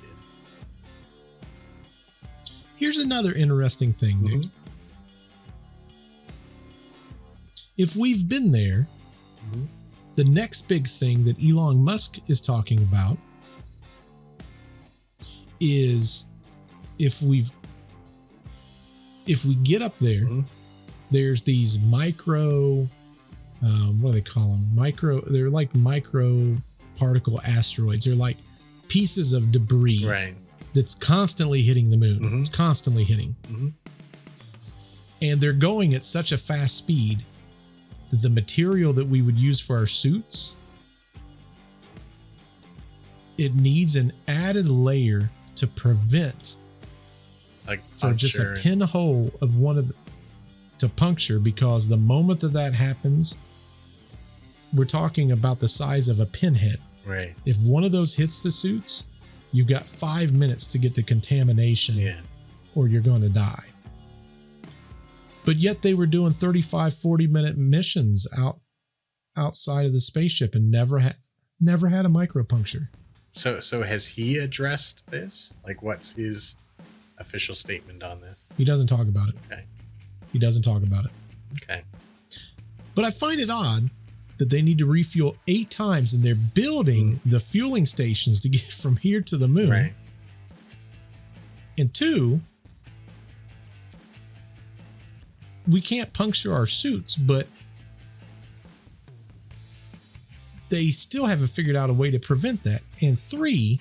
Here's another interesting thing, Nick. If we've been there, the next big thing that Elon Musk is talking about is if we get up there, there's these micro, what do they call them? They're like micro particle asteroids. They're like pieces of debris that's constantly hitting the moon. It's constantly hitting. And they're going at such a fast speed that the material that we would use for our suits, it needs an added layer to prevent for just a pinhole of to puncture, because the moment that happens, we're talking about the size of a pinhead. Right. If one of those hits the suits, you've got 5 minutes to get to contamination or you're going to die. But yet they were doing 35, 40-minute missions outside of the spaceship and never had a micropuncture. So has he addressed this? Like, what's his official statement on this? He doesn't talk about it. Okay. He doesn't talk about it. Okay. But I find it odd that they need to refuel 8 times and they're building the fueling stations to get from here to the moon. Right. And 2, we can't puncture our suits, but they still haven't figured out a way to prevent that. And 3,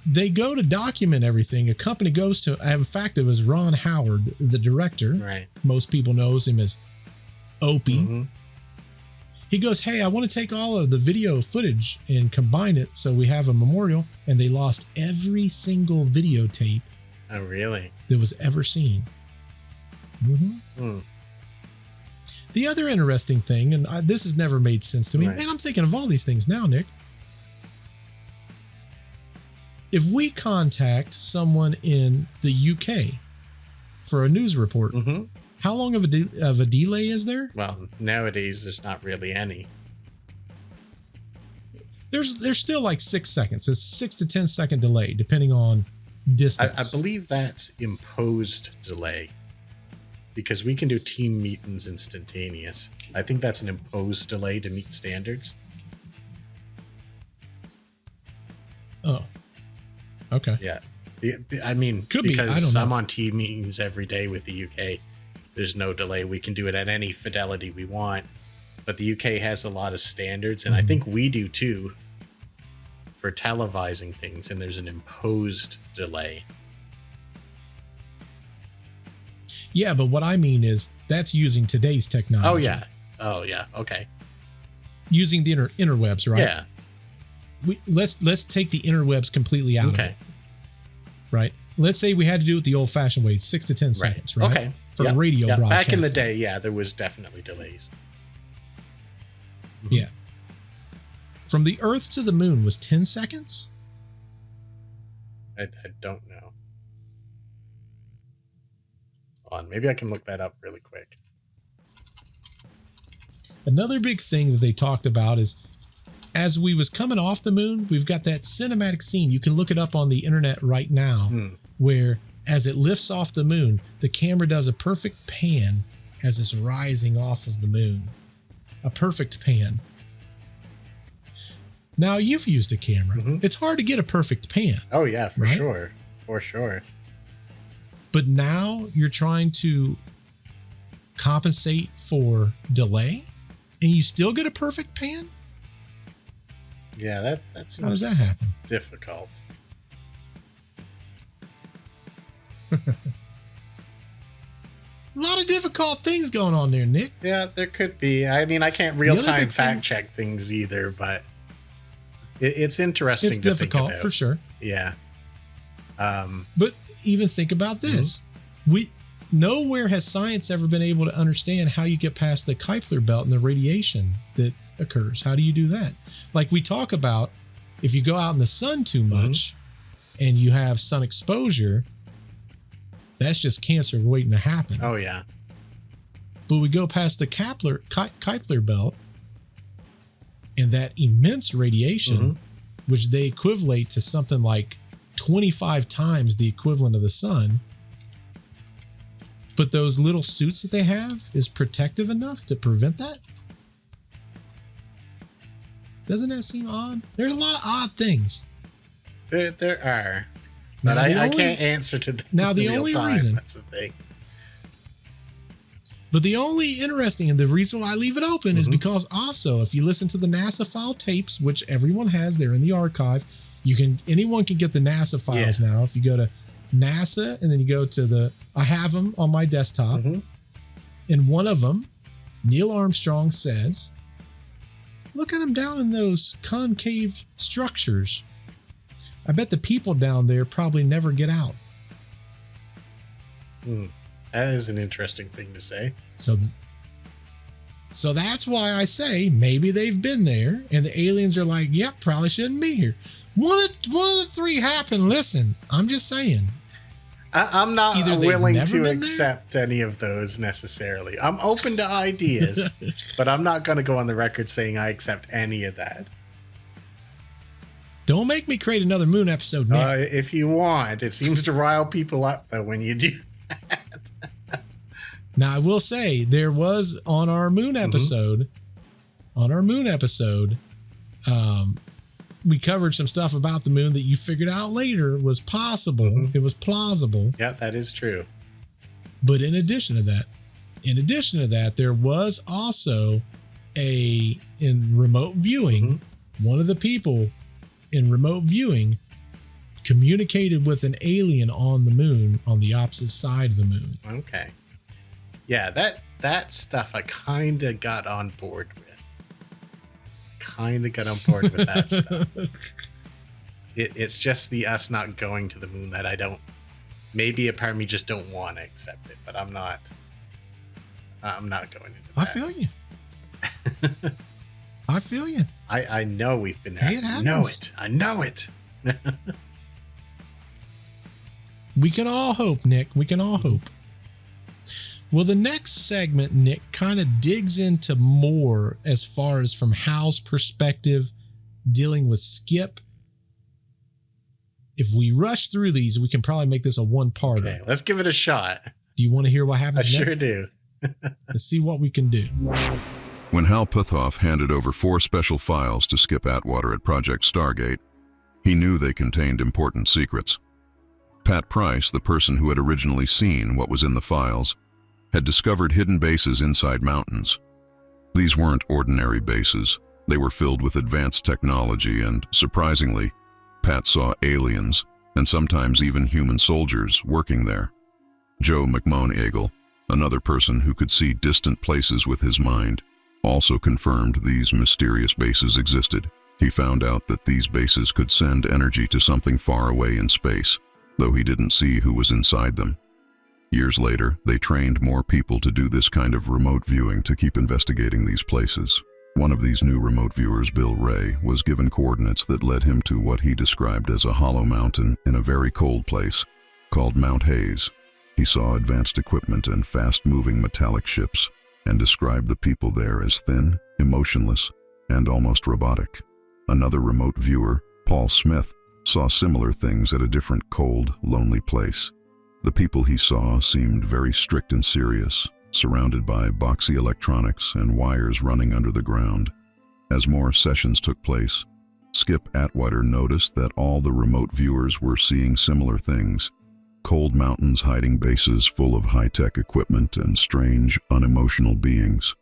they go to document everything. A company goes to, in fact, it was Ron Howard, the director. Right. Most people knows him as Opie. He goes, hey, I want to take all of the video footage and combine it so we have a memorial. And they lost every single videotape. Oh, really? That was ever seen. The other interesting thing, and this has never made sense to me, and I'm thinking of all these things now, Nick. If we contact someone in the UK for a news report, how long of a delay is there? Well, nowadays there's not really any. There's still like 6 seconds. It's 6 to 10 second delay, depending on distance. I believe that's imposed delay, because we can do team meetings instantaneous. I think that's an imposed delay to meet standards. Oh, okay. Yeah. I mean, Could be. because I don't know. I'm on team meetings every day with the UK. There's no delay. We can do it at any fidelity we want. But the UK has a lot of standards, and I think we do too, for televising things, and there's an imposed delay. Yeah, but what I mean is that's using today's technology. Oh yeah. Okay. Using the interwebs, right? Yeah. Let's take the interwebs completely out of it. Right. Let's say we had to do it the old-fashioned way, 6 to 10 seconds, right? Okay. For radio broadcasting. Back in the day, there was definitely delays. Yeah. From the Earth to the Moon was 10 seconds? I don't know. Hold on, maybe I can look that up really quick. Another big thing that they talked about is as we was coming off the moon, we've got that cinematic scene. You can look it up on the internet right now, where as it lifts off the moon, the camera does a perfect pan as it's rising off of the moon. A perfect pan. Now, you've used a camera. It's hard to get a perfect pan. Oh, yeah, for right? sure. For sure. But now you're trying to compensate for delay, and you still get a perfect pan? Yeah, that seems How does that happen? difficult. A lot of difficult things going on there, Nick. Yeah, there could be. I mean, I can't real-time fact-check things either, but it's interesting It's to difficult, think about. for sure. Yeah. But even think about this. Nowhere has science ever been able to understand how you get past the Kuiper belt and the radiation that occurs. How do you do that? Like we talk about, if you go out in the sun too much and you have sun exposure, that's just cancer waiting to happen. Oh, yeah. But we go past the Kuiper belt and that immense radiation, which they equivalent to something like 25 times the equivalent of the sun. But those little suits that they have is protective enough to prevent that? Doesn't that seem odd? There's a lot of odd things. There are. But I can't answer to the only reason. That's the thing. But the only interesting, and the reason why I leave it open is because also, if you listen to the NASA file tapes, which everyone has, they're in the archive. Anyone can get the NASA files now. If you go to NASA and then you go to I have them on my desktop. And one of them, Neil Armstrong says, look at him down in those concave structures. I bet the people down there probably never get out. That is an interesting thing to say. So that's why I say maybe they've been there and the aliens are like, yep, probably shouldn't be here. One of the three happened. Listen, I'm just saying. I'm not willing to accept any of those necessarily. I'm open to ideas, but I'm not going to go on the record saying I accept any of that. Don't make me create another Moon episode, Nick. If you want. It seems to rile people up, though, when you do that. Now, I will say, there was on our Moon episode, we covered some stuff about the moon that you figured out later was possible. It was plausible. Yeah, that is true. But in addition to that, there was also in remote viewing, one of the people in remote viewing communicated with an alien on the moon, on the opposite side of the moon. Okay. Yeah, that stuff I kind of got on board with. That stuff. It's just the us not going to the moon that I don't. Maybe a part of me just don't want to accept it, but I'm not going into that. I feel you. I feel you. I know we've been there. Hey, it happens. I know it. We can all hope, Nick. We can all hope. Well, the next segment, Nick, kind of digs into more as far as from Hal's perspective dealing with Skip. If we rush through these, we can probably make this a one-parter. Okay, let's give it a shot. Do you want to hear what happens I next? sure do. Let's see what we can do. When Hal Puthoff handed over 4 special files to Skip Atwater at Project Stargate, he knew they contained important secrets. Pat Price, the person who had originally seen what was in the files, had discovered hidden bases inside mountains. These weren't ordinary bases. They were filled with advanced technology and, surprisingly, Pat saw aliens, and sometimes even human soldiers, working there. Joe McMoneagle, another person who could see distant places with his mind, also confirmed these mysterious bases existed. He found out that these bases could send energy to something far away in space, though he didn't see who was inside them. Years later, they trained more people to do this kind of remote viewing to keep investigating these places. One of these new remote viewers, Bill Ray, was given coordinates that led him to what he described as a hollow mountain in a very cold place called Mount Hayes. He saw advanced equipment and fast-moving metallic ships, and described the people there as thin, emotionless, and almost robotic. Another remote viewer, Paul Smith, saw similar things at a different cold, lonely place. The people he saw seemed very strict and serious, surrounded by boxy electronics and wires running under the ground. As more sessions took place, Skip Atwater noticed that all the remote viewers were seeing similar things: cold mountains hiding bases full of high-tech equipment and strange, unemotional beings.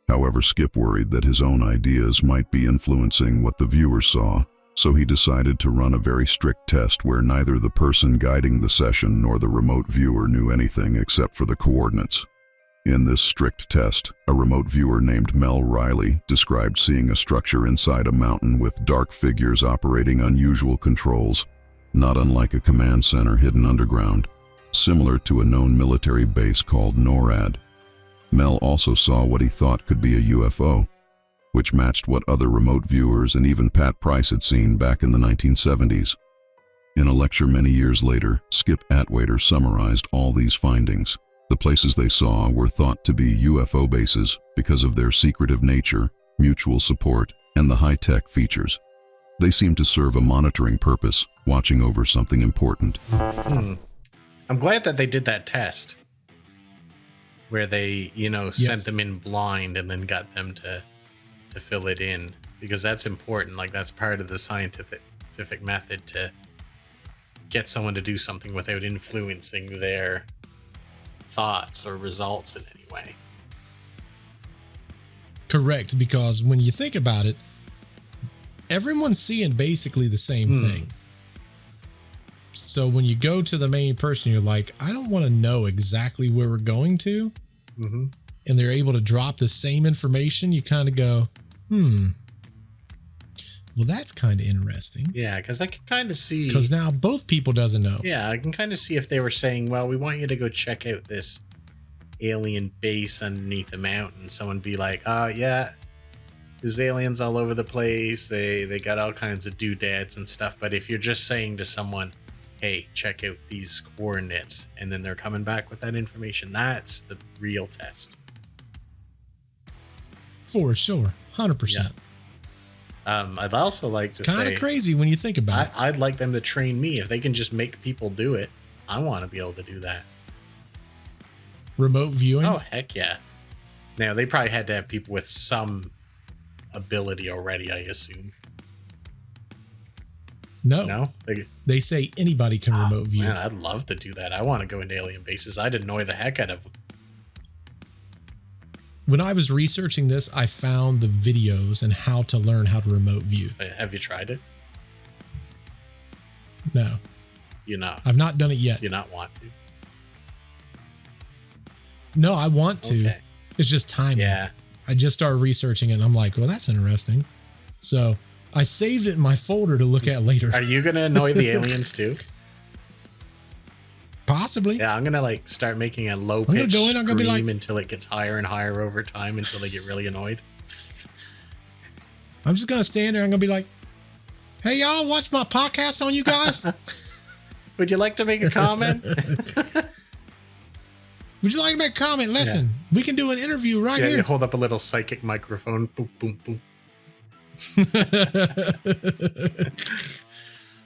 However, Skip worried that his own ideas might be influencing what the viewers saw, so he decided to run a very strict test where neither the person guiding the session nor the remote viewer knew anything except for the coordinates. In this strict test, a remote viewer named Mel Riley described seeing a structure inside a mountain with dark figures operating unusual controls, not unlike a command center hidden underground, similar to a known military base called NORAD. Mel also saw what he thought could be a UFO, which matched what other remote viewers and even Pat Price had seen back in the 1970s. In a lecture many years later, Skip Atwater summarized all these findings. The places they saw were thought to be UFO bases because of their secretive nature, mutual support, and the high-tech features. They seemed to serve a monitoring purpose, watching over something important. I'm glad that they did that test where they, sent them in blind and then got them to fill it in, because that's important. Like, that's part of the scientific method to get someone to do something without influencing their thoughts or results in any way. Correct, because when you think about it, everyone's seeing basically the same thing. So when you go to the main person, you're like, I don't want to know exactly where we're going to. And they're able to drop the same information. You kind of go, well, that's kind of interesting. Yeah, because I can kind of see. Because now both people doesn't know. Yeah, I can kind of see if they were saying, well, we want you to go check out this alien base underneath the mountain. Someone be like, yeah, there's aliens all over the place. They got all kinds of doodads and stuff. But if you're just saying to someone, hey, check out these coordinates, and then they're coming back with that information, that's the real test. For sure. 100%. Yeah. I'd also like to say, kind of crazy when you think about it. I'd like them to train me. If they can just make people do it, I want to be able to do that. Remote viewing? Oh, heck yeah. Now, they probably had to have people with some ability already, I assume. No? They say anybody can remote view. Man, I'd love to do that. I want to go into alien bases. I'd annoy the heck out of them. When I was researching this, I found the videos and how to learn how to remote view. Have you tried it? No. You're not. I've not done it yet. You not want to? No, I want to. Okay. It's just timing. Yeah. I just started researching it and I'm like, well, that's interesting. So I saved it in my folder to look at later. Are you going to annoy the aliens too? Possibly. Yeah, I'm going to start making a low pitch scream until it gets higher and higher over time until they get really annoyed. I'm just going to stand there. I'm going to be like, hey, y'all, watch my podcast on you guys. Would you like to make a comment? Would you like to make a comment? Listen, we can do an interview right here. You hold up a little psychic microphone. Boom, boom, boom.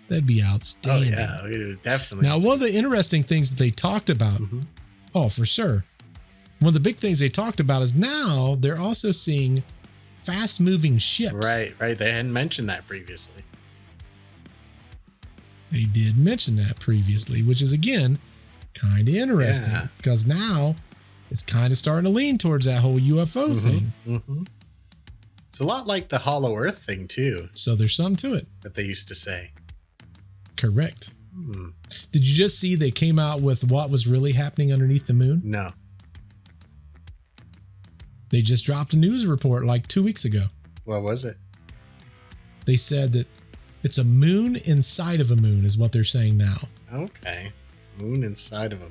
That'd be outstanding. Oh yeah, definitely. Now, one of the interesting things that they talked about, oh, for sure. One of the big things they talked about is now they're also seeing fast moving ships. Right. They hadn't mentioned that previously. They did mention that previously, which is, again, kind of interesting because now it's kind of starting to lean towards that whole UFO thing. It's a lot like the Hollow Earth thing, too. So there's something to it. That they used to say. Correct. Did you just see they came out with what was really happening underneath the moon? No. They just dropped a news report like 2 weeks ago. What was it? They said that it's a moon inside of a moon is what they're saying now. Okay. Moon inside of a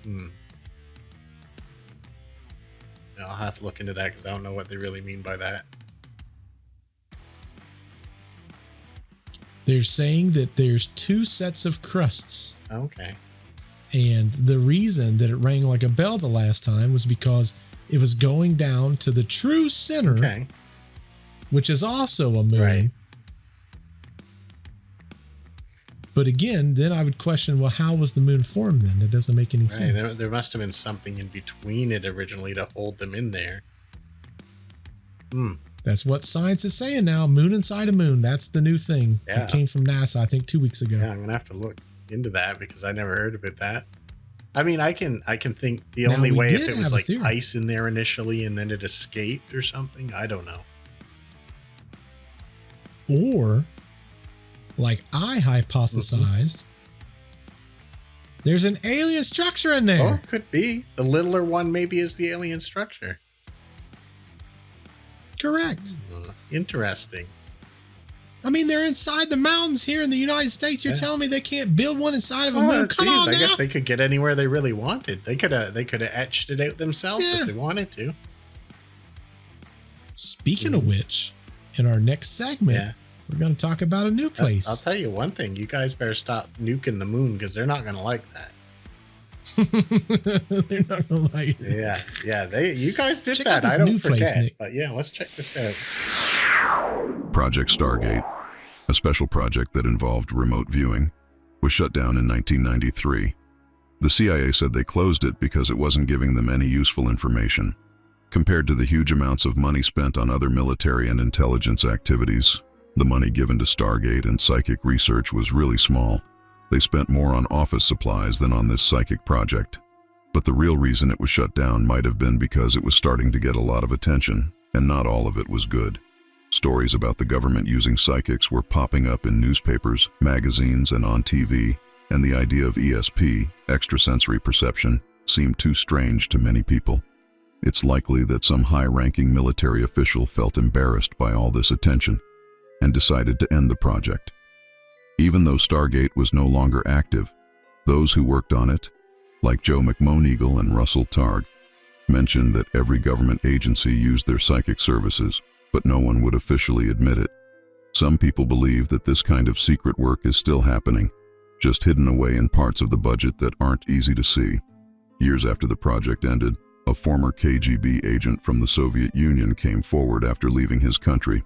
moon. I'll have to look into that because I don't know what they really mean by that. They're saying that there's 2 sets of crusts. Okay. And the reason that it rang like a bell the last time was because it was going down to the true center, which is also a moon. Right. But again, then I would question, well, how was the moon formed then? That doesn't make any sense. There must have been something in between it originally to hold them in there. That's what science is saying now. Moon inside a moon. That's the new thing. Yeah. It came from NASA, I think 2 weeks ago. Yeah, I'm going to have to look into that because I never heard about that. I mean, I can think the only way if it was like ice in there initially and then it escaped or something. I don't know. Or, like I hypothesized, there's an alien structure in there. Oh, could be. The littler one maybe is the alien structure. Correct. Interesting. I mean, they're inside the mountains here in the United States. You're telling me they can't build one inside of a moon? Come on now. I guess they could get anywhere they really wanted. They could have etched it out themselves if they wanted to. Speaking of which, in our next segment, we're going to talk about a new place. I'll tell you one thing. You guys better stop nuking the moon because they're not going to like that. They're not going to like it. Yeah. You guys did that. I don't forget. But yeah, let's check this out. Project Stargate, a special project that involved remote viewing, was shut down in 1993. The CIA said they closed it because it wasn't giving them any useful information. Compared to the huge amounts of money spent on other military and intelligence activities, the money given to Stargate and psychic research was really small. They spent more on office supplies than on this psychic project. But the real reason it was shut down might have been because it was starting to get a lot of attention, and not all of it was good. Stories about the government using psychics were popping up in newspapers, magazines, and on TV, and the idea of ESP, extrasensory perception, seemed too strange to many people. It's likely that some high-ranking military official felt embarrassed by all this attention and decided to end the project. Even though Stargate was no longer active, those who worked on it, like Joe McMoneagle and Russell Targ, mentioned that every government agency used their psychic services, but no one would officially admit it. Some people believe that this kind of secret work is still happening, just hidden away in parts of the budget that aren't easy to see. Years after the project ended, a former KGB agent from the Soviet Union came forward after leaving his country.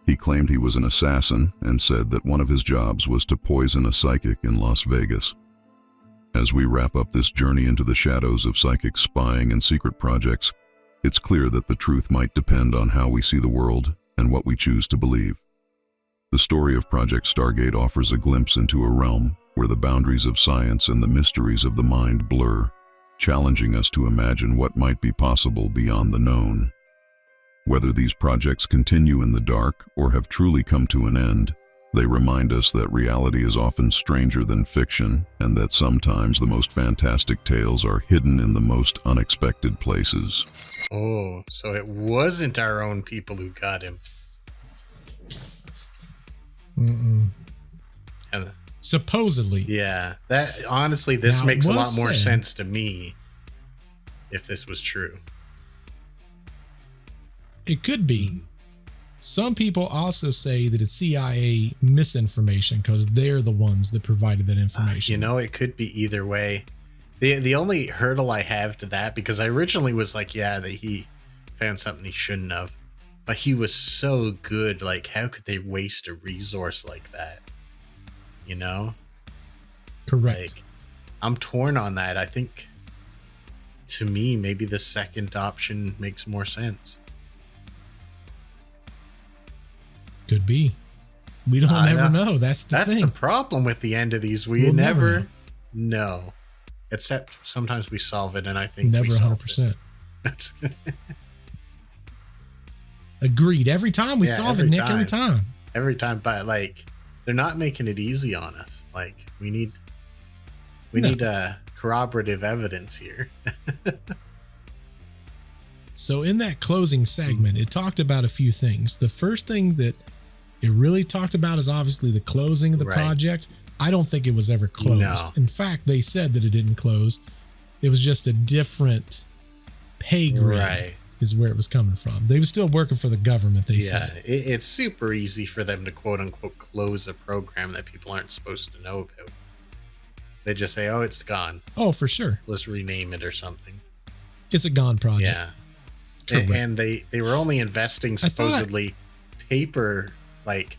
He claimed he was an assassin and said that one of his jobs was to poison a psychic in Las Vegas. As we wrap up this journey into the shadows of psychic spying and secret projects, it's clear that the truth might depend on how we see the world and what we choose to believe. The story of Project Stargate offers a glimpse into a realm where the boundaries of science and the mysteries of the mind blur, challenging us to imagine what might be possible beyond the known. Whether these projects continue in the dark or have truly come to an end, they remind us that reality is often stranger than fiction and that sometimes the most fantastic tales are hidden in the most unexpected places. Oh, so it wasn't our own people who got him. And supposedly. Yeah, that honestly, this now, makes a lot more sense to me if this was true. It could be. Some people also say that it's CIA misinformation because they're the ones that provided that information. It could be either way. The only hurdle I have to that, because I originally was like, that he found something he shouldn't have. But he was so good. Like, how could they waste a resource like that? You know? Correct. Like, I'm torn on that. I think, to me, maybe the second option makes more sense. Could be. We don't ever know. That's the thing. That's the problem with the end of these. We'll never know. Except sometimes we solve it, and I think never we 100%. Agreed. Every time we solve it, Nick. Every time. Every time, but like, they're not making it easy on us. Like, we need corroborative evidence here. So in that closing segment, it talked about a few things. The first thing that it really talked about is obviously the closing of the project. I don't think it was ever closed. No. In fact, they said that it didn't close. It was just a different pay grade is where it was coming from. They were still working for the government, they said. It's super easy for them to quote unquote close a program that people aren't supposed to know about. They just say, oh, it's gone. Oh, for sure. Let's rename it or something. It's a gone project. Yeah. And they were only investing supposedly paper, like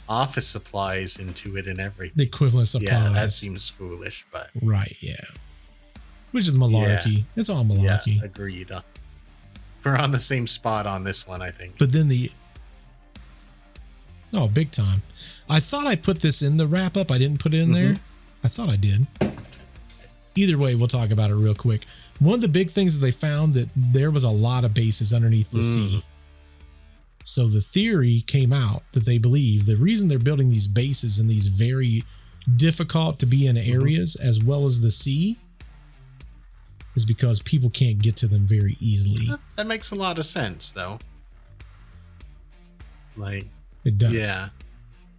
office supplies into it and everything. The equivalent supplies. Yeah, that seems foolish, but. Right, yeah. Which is malarkey. Yeah. It's all malarkey. Yeah, agreed. We're on the same spot on this one, I think. But then oh, big time. I thought I put this in the wrap up. I didn't put it in there. I thought I did. Either way, we'll talk about it real quick. One of the big things that they found that there was a lot of bases underneath the sea. So the theory came out that they believe the reason they're building these bases in these very difficult to be in areas as well as the sea is because people can't get to them very easily. That makes a lot of sense, though. Like, it does. Yeah.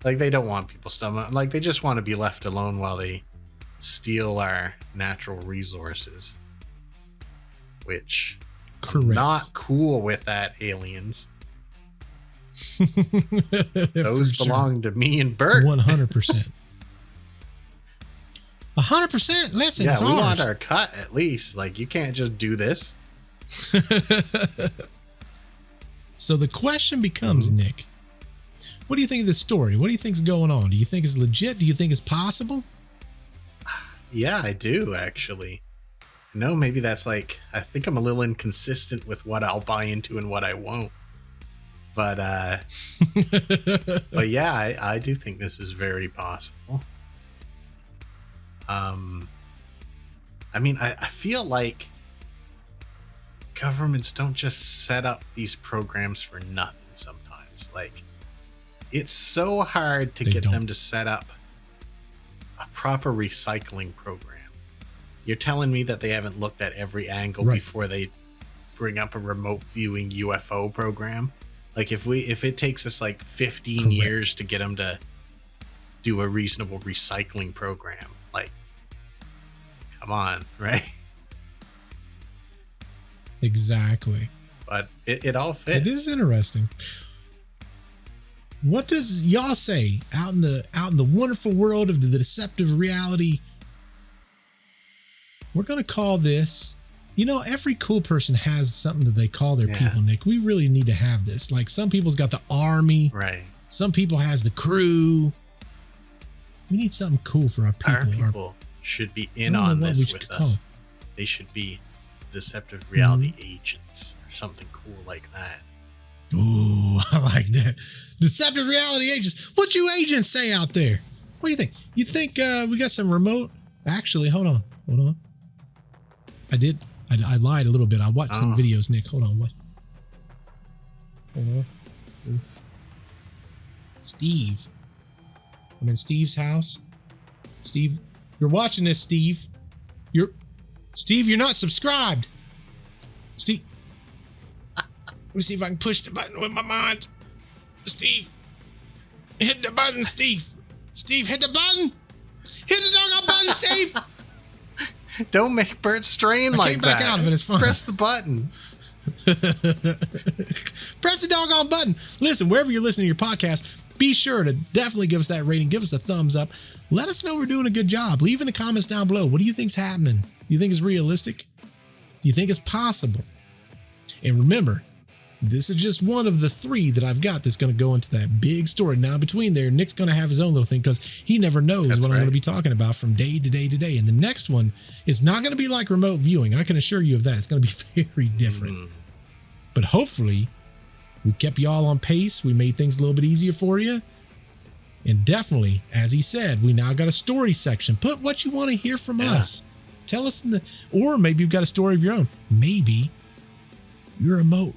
Like, they don't want people like, they just want to be left alone while they steal our natural resources. Which, I'm not cool with that, aliens. Those belong to me and Bert. 100%. 100%. Listen, yeah, it's we ours. want our cut at least. Like, you can't just do this. So the question becomes, Nick, what do you think of this story? What do you think's going on? Do you think it's legit? Do you think it's possible? Yeah, I do, actually. No, maybe that's like, I think I'm a little inconsistent with what I'll buy into and what I won't. But but yeah, I do think this is very possible. I mean, I feel like governments don't just set up these programs for nothing sometimes. Like, it's so hard to get them to set up a proper recycling program. You're telling me that they haven't looked at every angle before they bring up a remote viewing UFO program? Like, if it takes us like 15 years to get them to do a reasonable recycling program, like, come on, right? Exactly. But it all fits. It is interesting. What does y'all say out in the wonderful world of the deceptive reality? We're going to call this, every cool person has something that they call their people, Nick. We really need to have this. Like, some people's got the army. Right. Some people has the crew. We need something cool for our people. Our people should be in on this with us. They should be deceptive reality agents or something cool like that. Ooh, I like that. Deceptive reality agents. What you agents say out there? What do you think? You think we got some remote? Actually, hold on. I lied a little bit. I watched some videos, Nick. Hold on. What? Hold on. Steve. I'm in Steve's house. Steve, you're watching this, Steve. You're not subscribed. Steve. Let me see if I can push the button with my mind. Steve. Hit the button, Steve. Steve, hit the button. Hit the doggone button, Steve. Don't make Bert strain like that. Back out of it. It's fine. Press the button. Press the doggone button. Listen, wherever you're listening to your podcast, be sure to definitely give us that rating. Give us a thumbs up. Let us know we're doing a good job. Leave in the comments down below. What do you think's happening? Do you think it's realistic? Do you think it's possible? And remember, This is just one of the 3 that I've got that's going to go into that big story. Now, between there, Nick's going to have his own little thing because he never knows what I'm going to be talking about from day to day to day. And the next one is not going to be like remote viewing. I can assure you of that. It's going to be very different. But hopefully, we kept you all on pace. We made things a little bit easier for you. And definitely, as he said, we now got a story section. Put what you want to hear from us. Tell us or maybe you've got a story of your own. Maybe you're a remote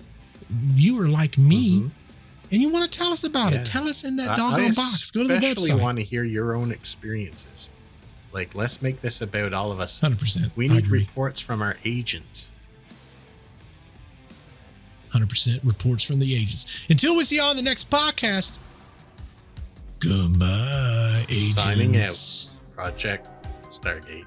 viewer like me and you want to tell us about it. Tell us in that doggone box. Go to the website. I especially want to hear your own experiences. Like, let's make this about all of us. 100%. We need reports from our agents. 100% reports from the agents. Until we see you on the next podcast. Goodbye, agents. Signing out. Project Stargate.